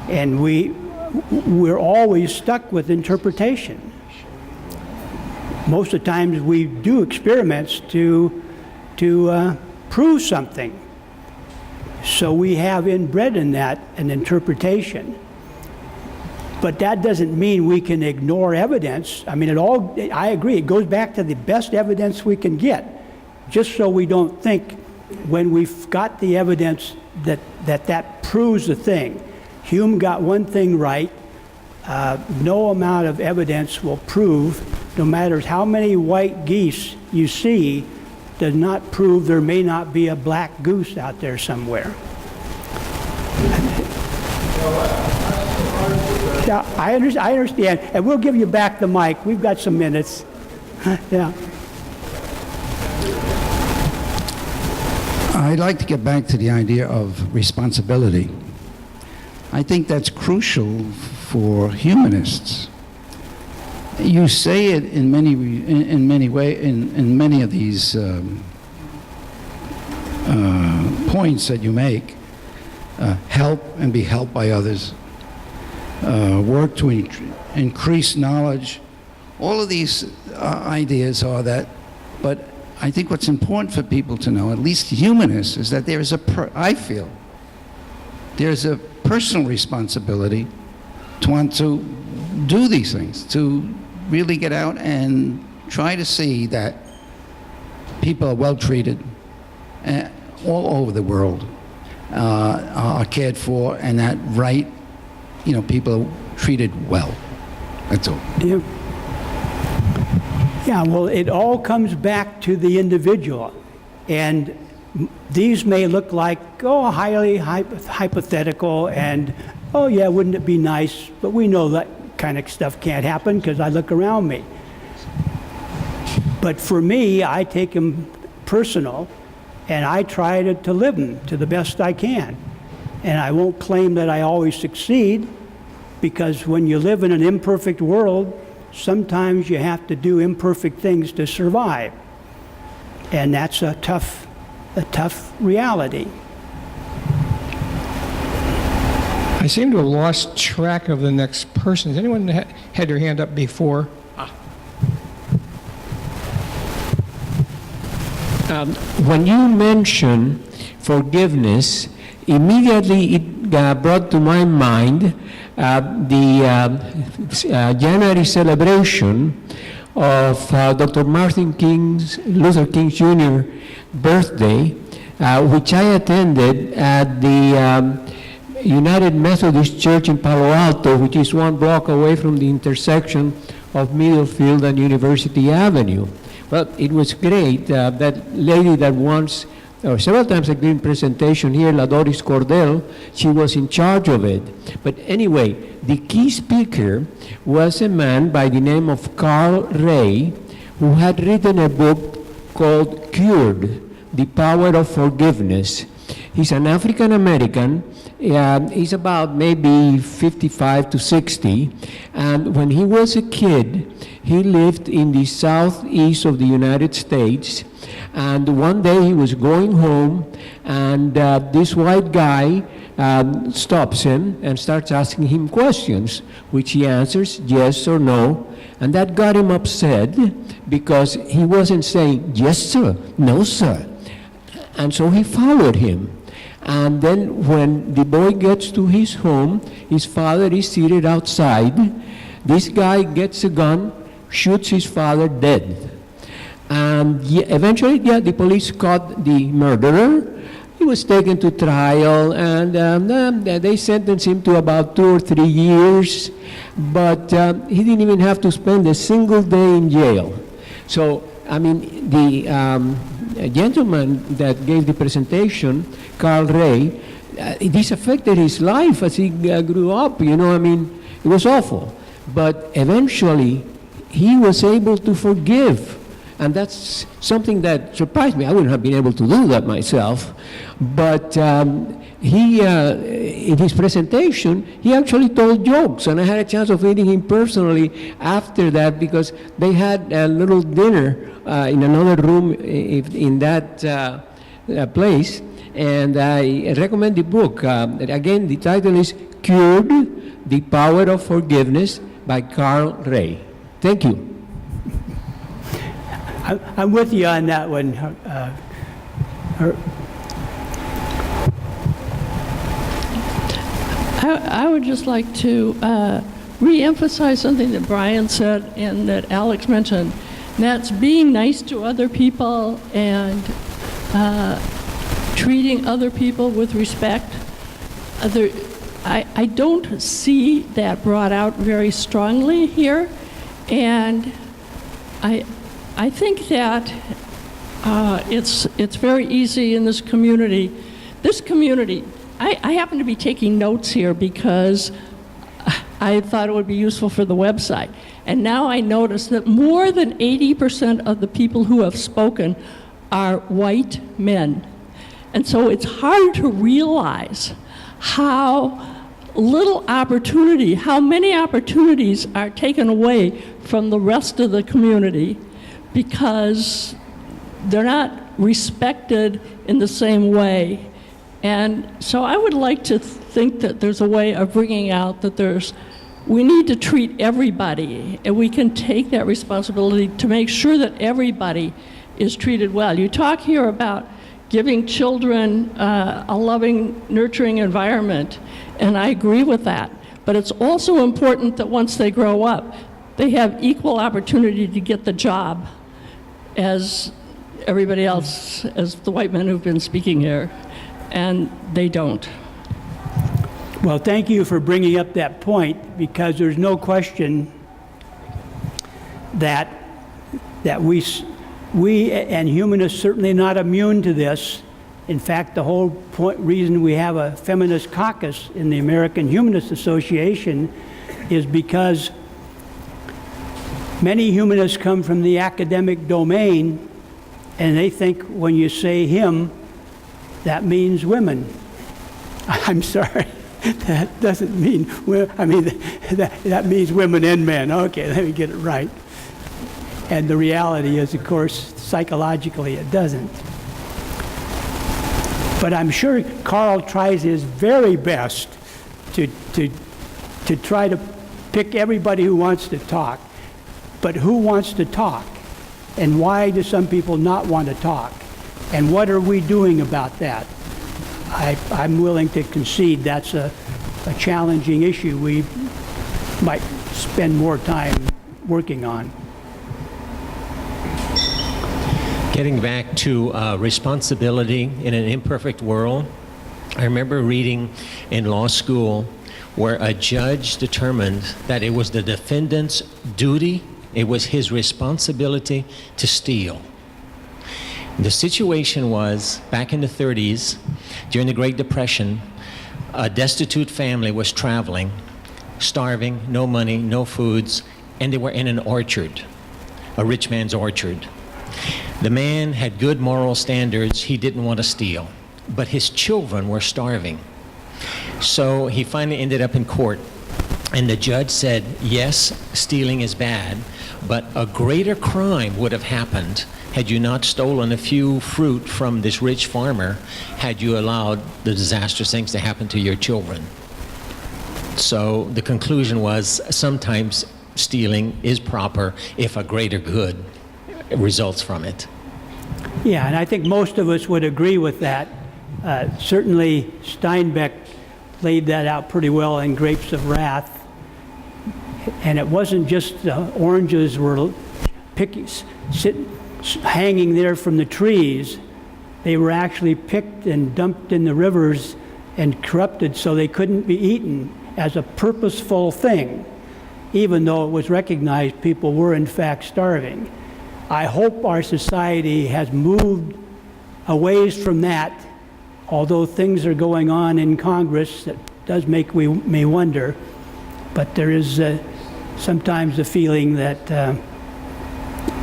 And we're always stuck with interpretation. Most of the times we do experiments to prove something. So we have inbred in that an interpretation. But that doesn't mean we can ignore evidence. I mean, I agree, it goes back to the best evidence we can get, just so we don't think when we've got the evidence that proves the thing. Hume got one thing right. No amount of evidence will prove, no matter how many white geese you see, does not prove there may not be a black goose out there somewhere. Yeah, I understand, and we'll give you back the mic. We've got some minutes. Yeah. I'd like to get back to the idea of responsibility. I think that's crucial for humanists. You say it in many of these points that you make. Help and be helped by others. Work to increase knowledge. All of these ideas are that, but I think what's important for people to know, at least humanists, is that there is I feel there's a personal responsibility to want to do these things, to really get out and try to see that people are well treated all over the world, are cared for, and that people are treated well. That's all. Yeah. Yeah, well, it all comes back to the individual. And these may look like, highly hypothetical, and, yeah, wouldn't it be nice? But we know that kind of stuff can't happen because I look around me. But for me, I take them personal, and I try to live them to the best I can. And I won't claim that I always succeed, because when you live in an imperfect world, sometimes you have to do imperfect things to survive. And that's a tough reality. I seem to have lost track of the next person. Has anyone had their hand up before? When you mention forgiveness, immediately it brought to my mind the January celebration of Dr. Martin Luther King Jr. birthday, which I attended at the United Methodist Church in Palo Alto, which is 1 block away from the intersection of Middlefield and University Avenue. Well, it was great. That lady that once, several times I gave presentation here, La Doris Cordell, she was in charge of it. But anyway, the key speaker was a man by the name of Carl Ray, who had written a book called Cured, The Power of Forgiveness. He's an African American. He's about maybe 55 to 60. And when he was a kid, he lived in the southeast of the United States. And one day he was going home, and this white guy stops him and starts asking him questions, which he answers yes or no. And that got him upset because he wasn't saying, yes, sir, no, sir. And so he followed him. And then when the boy gets to his home, his father is seated outside. This guy gets a gun, shoots his father dead. And eventually, the police caught the murderer. He was taken to trial, and they sentenced him to about 2 or 3 years, but he didn't even have to spend a single day in jail. So, I mean, the gentleman that gave the presentation, Carl Ray, this affected his life as he grew up, I mean, it was awful. But eventually, he was able to forgive. And that's something that surprised me. I wouldn't have been able to do that myself. But he, in his presentation, he actually told jokes. And I had a chance of meeting him personally after that, because they had a little dinner in another room in that place. and I recommend the book. Again, the title is Cured, The Power of Forgiveness by Carl Ray. Thank you. I'm with you on that one. I would just like to re-emphasize something that Brian said and that Alex mentioned, and that's being nice to other people and treating other people with respect. I don't see that brought out very strongly here, and I think that it's very easy in this community. I happen to be taking notes here because I thought it would be useful for the website. And now I notice that more than 80% of the people who have spoken are white men. And so it's hard to realize how little opportunity, how many opportunities are taken away from the rest of the community because they're not respected in the same way. And so I would like to think that there's a way of bringing out that we need to treat everybody, and we can take that responsibility to make sure that everybody is treated well. You talk here about giving children a loving, nurturing environment, and I agree with that. But it's also important that once they grow up, they have equal opportunity to get the job as everybody else, as the white men who've been speaking here. And they don't. Well, thank you for bringing up that point, because there's no question that we and humanists certainly not immune to this. In fact, the whole reason we have a feminist caucus in the American Humanist Association is because many humanists come from the academic domain, and they think when you say him, that means women. I'm sorry, that doesn't mean, that means women and men. Okay, let me get it right. And the reality is, of course, psychologically it doesn't. But I'm sure Carl tries his very best to try to pick everybody who wants to talk. But who wants to talk? And why do some people not want to talk? And what are we doing about that? I'm willing to concede that's a challenging issue we might spend more time working on. Getting back to responsibility in an imperfect world, I remember reading in law school where a judge determined that it was the defendant's duty, it was his responsibility to steal. The situation was, back in the 30s, during the Great Depression, a destitute family was traveling, starving, no money, no foods, and they were in an orchard, a rich man's orchard. The man had good moral standards. He didn't want to steal, but his children were starving. So he finally ended up in court, and the judge said, yes, stealing is bad, but a greater crime would have happened had you not stolen a few fruit from this rich farmer, had you allowed the disastrous things to happen to your children. So the conclusion was sometimes stealing is proper if a greater good results from it. Yeah, and I think most of us would agree with that. Certainly Steinbeck laid that out pretty well in Grapes of Wrath. And it wasn't just the oranges were hanging there from the trees. They were actually picked and dumped in the rivers and corrupted so they couldn't be eaten as a purposeful thing, even though it was recognized people were in fact starving. I hope our society has moved a ways from that, although things are going on in Congress that does make me wonder. But there is sometimes the feeling that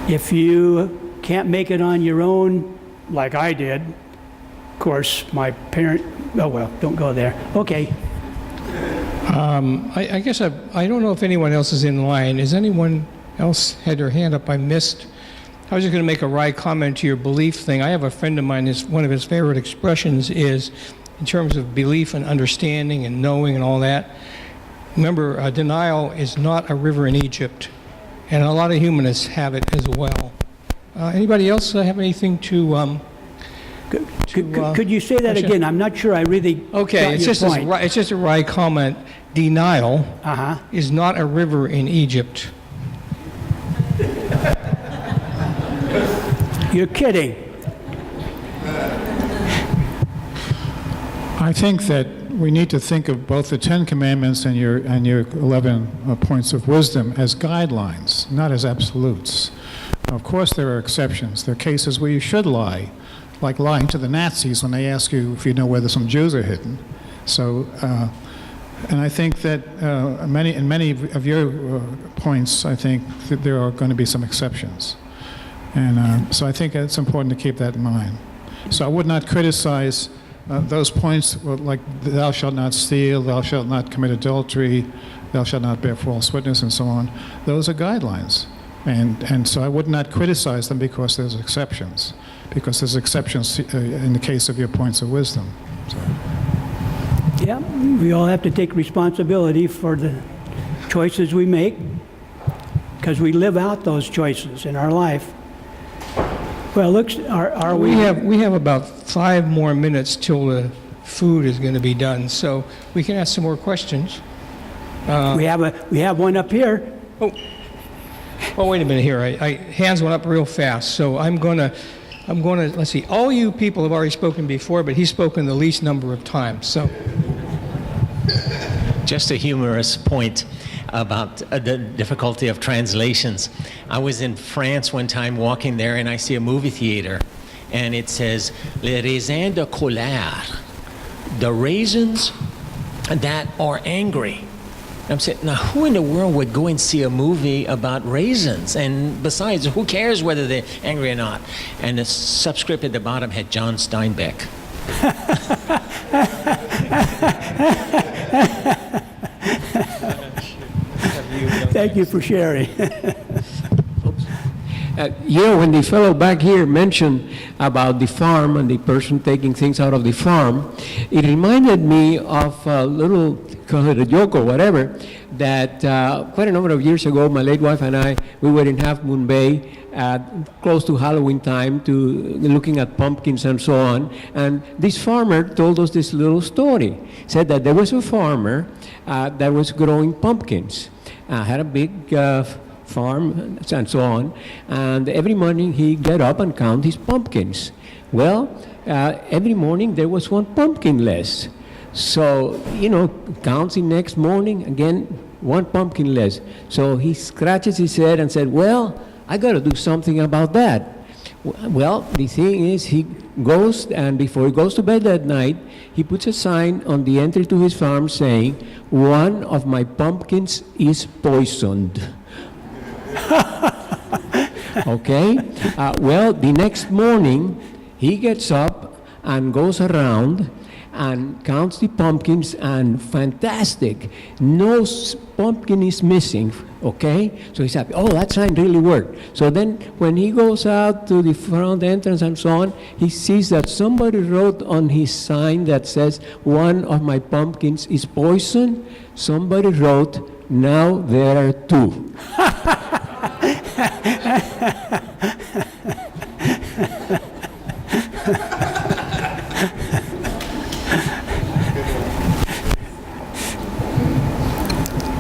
if you can't make it on your own, like I did, of course, my parent, oh well, don't go there. Okay. I guess I don't know if anyone else is in line. Has anyone else had their hand up? I missed I was just going to make a wry comment to your belief thing. I have a friend of mine, one of his favorite expressions is, in terms of belief and understanding and knowing and all that, remember, denial is not a river in Egypt, and a lot of humanists have it as well. Anybody else have anything to... Could you say that again? I'm not sure I really Okay, got it's your just point. it's just a wry comment. Denial is not a river in Egypt. You're kidding. I think that we need to think of both the Ten Commandments and your 11 points of wisdom as guidelines, not as absolutes. Of course, there are exceptions. There are cases where you should lie, like lying to the Nazis when they ask you if you know whether some Jews are hidden. So, and I think that in many of your points, I think that there are going to be some exceptions. And so I think it's important to keep that in mind. So I would not criticize those points like thou shalt not steal, thou shalt not commit adultery, thou shalt not bear false witness, and so on. Those are guidelines. And so I would not criticize them because there's exceptions. Because there's exceptions in the case of your points of wisdom. So. Yeah, we all have to take responsibility for the choices we make because we live out those choices in our life. Well, looks, are we... We have about 5 more minutes till the food is going to be done, so we can ask some more questions. We have one up here. Oh, wait a minute here. Hands went up real fast, so I'm going to, let's see, all you people have already spoken before, but he's spoken the least number of times, so. Just a humorous point about the difficulty of translations. I was in France one time walking there and I see a movie theater and it says, Les raisins de colère, the raisins that are angry. I'm saying, now who in the world would go and see a movie about raisins? And besides, who cares whether they're angry or not? And the subscript at the bottom had John Steinbeck. Thank you for sharing. When the fellow back here mentioned about the farm and the person taking things out of the farm, it reminded me of a little, call it a joke or whatever, that quite a number of years ago, my late wife and I, we were in Half Moon Bay, close to Halloween time, looking at pumpkins and so on. And this farmer told us this little story. Said that there was a farmer that was growing pumpkins. Had a big farm and so on. And every morning he'd get up and count his pumpkins. Well, every morning there was one pumpkin less. So, counts the next morning, again, one pumpkin less. So he scratches his head and said, well, I got to do something about that. Well, the thing is, he goes, and before he goes to bed that night, he puts a sign on the entry to his farm saying, one of my pumpkins is poisoned. Okay? Well, the next morning, he gets up and goes around and counts the pumpkins, and fantastic, no pumpkin is missing, okay? So he's happy, oh, that sign really worked. So then when he goes out to the front entrance and so on, he sees that somebody wrote on his sign that says, one of my pumpkins is poison. Somebody wrote, now there are 2.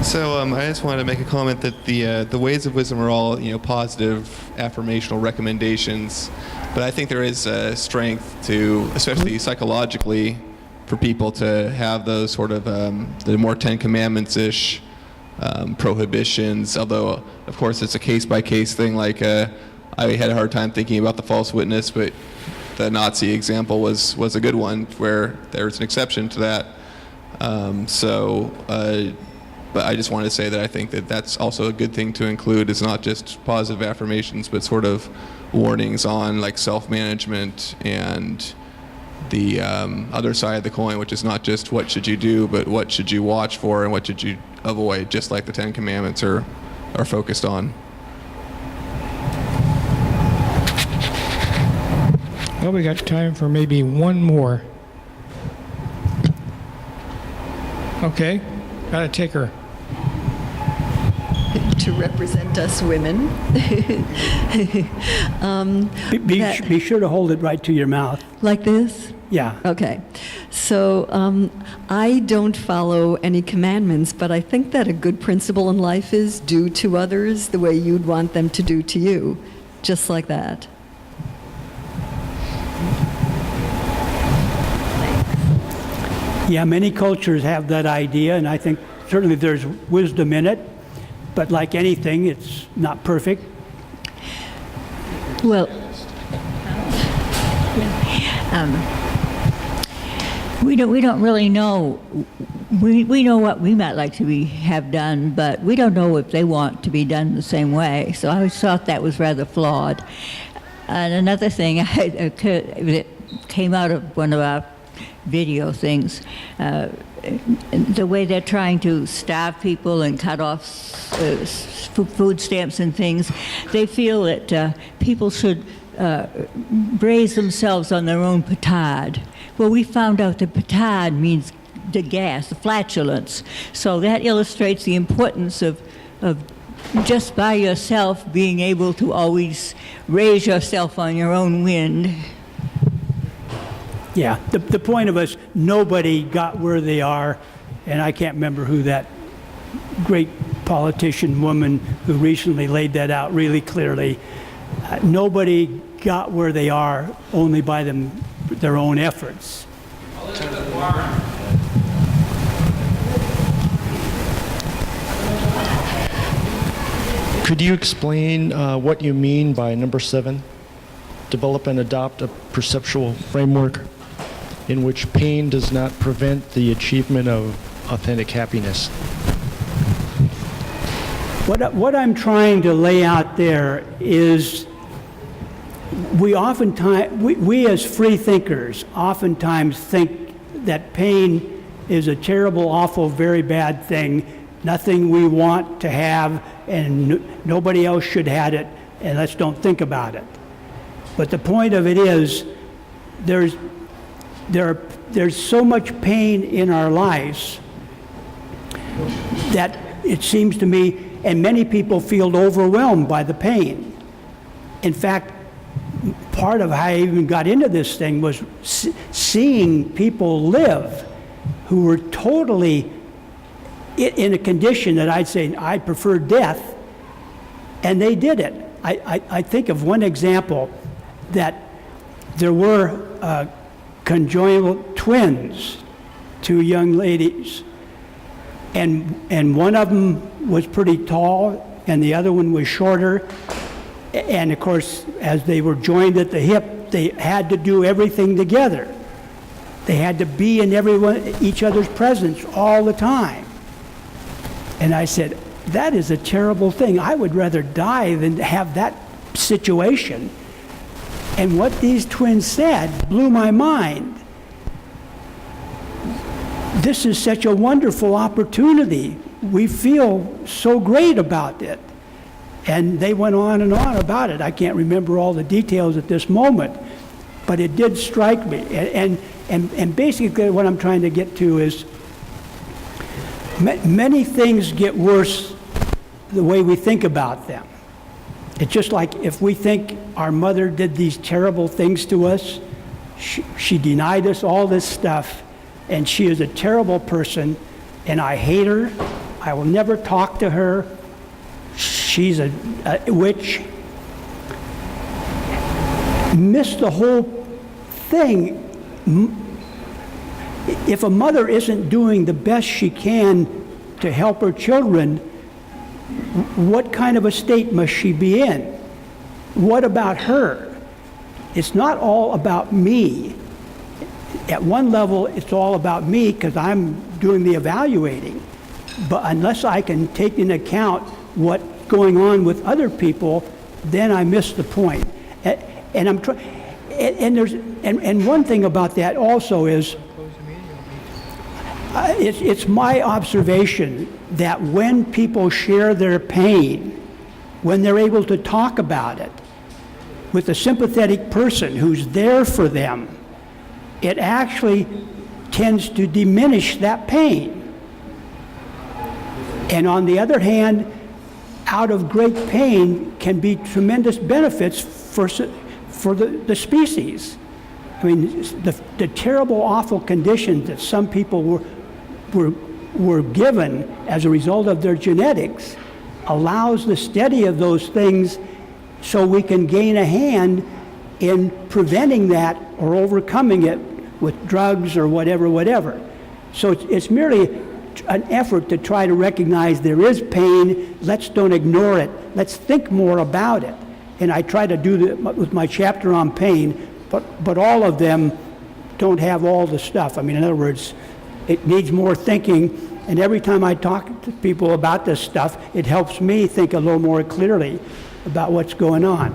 So I just wanted to make a comment that the ways of wisdom are all positive affirmational recommendations, but I think there is strength to, especially psychologically, for people to have those sort of the more Ten Commandments-ish prohibitions. Although of course it's a case-by-case thing. Like I had a hard time thinking about the false witness, but the Nazi example was a good one where there's an exception to that. But I just wanted to say that I think that that's also a good thing to include. It's not just positive affirmations, but sort of warnings on like self-management and the other side of the coin, which is not just what should you do, but what should you watch for and what should you avoid, just like the Ten Commandments are focused on. Well, we got time for maybe one more. Okay, gotta take her. To represent us women. Be sure to hold it right to your mouth. Like this? Yeah. Okay. So I don't follow any commandments, but I think that a good principle in life is do to others the way you'd want them to do to you. Just like that. Yeah, many cultures have that idea, and I think certainly there's wisdom in it, but like anything, it's not perfect. Well, we don't really know. We know what we might like to have done, but we don't know if they want to be done the same way. So I always thought that was rather flawed. And another thing that came out of one of our video things, the way they're trying to starve people and cut off food stamps and things, they feel that people should raise themselves on their own petard. Well, we found out that petard means the gas, the flatulence. So that illustrates the importance of just by yourself being able to always raise yourself on your own wind. Yeah, the point of us, nobody got where they are, and I can't remember who that great politician woman who recently laid that out really clearly. Nobody got where they are only by their own efforts. Could you explain what you mean by number 7? Develop and adopt a perceptual framework in which pain does not prevent the achievement of authentic happiness. What I'm trying to lay out there is we as free thinkers oftentimes think that pain is a terrible, awful, very bad thing, nothing we want to have, and nobody else should have it, and let's don't think about it. But the point of it is there's so much pain in our lives that it seems to me, and many people feel overwhelmed by the pain. In fact, part of how I even got into this thing was seeing people live who were totally in a condition that I'd say I prefer death, and they did it. I think of one example that there were congenital twins, 2 young ladies, and one of them was pretty tall and the other one was shorter, and of course as they were joined at the hip they had to do everything together. They had to be in each other's presence all the time. And I said, that is a terrible thing. I would rather die than have that situation. And what these twins said blew my mind. This is such a wonderful opportunity. We feel so great about it. And they went on and on about it. I can't remember all the details at this moment, but it did strike me. And basically what I'm trying to get to is many things get worse the way we think about them. It's just like if we think our mother did these terrible things to us, she denied us all this stuff, and she is a terrible person, and I hate her. I will never talk to her. She's a witch. Miss the whole thing. If a mother isn't doing the best she can to help her children, what kind of a state must she be in? What about her? It's not all about me. At one level, it's all about me because I'm doing the evaluating. But unless I can take into account what's going on with other people, then I miss the point. And I'm trying. And one thing about that also is, it's my observation that when people share their pain, when they're able to talk about it, with a sympathetic person who's there for them, it actually tends to diminish that pain. And on the other hand, out of great pain can be tremendous benefits for the species. I mean, the terrible, awful conditions that some people were given as a result of their genetics allows the study of those things so we can gain a hand in preventing that or overcoming it with drugs or whatever. So it's merely an effort to try to recognize there is pain. Let's don't ignore it. Let's think more about it. And I try to do that with my chapter on pain, but all of them don't have all the stuff. I mean, in other words, it needs more thinking. And every time I talk to people about this stuff, it helps me think a little more clearly about what's going on.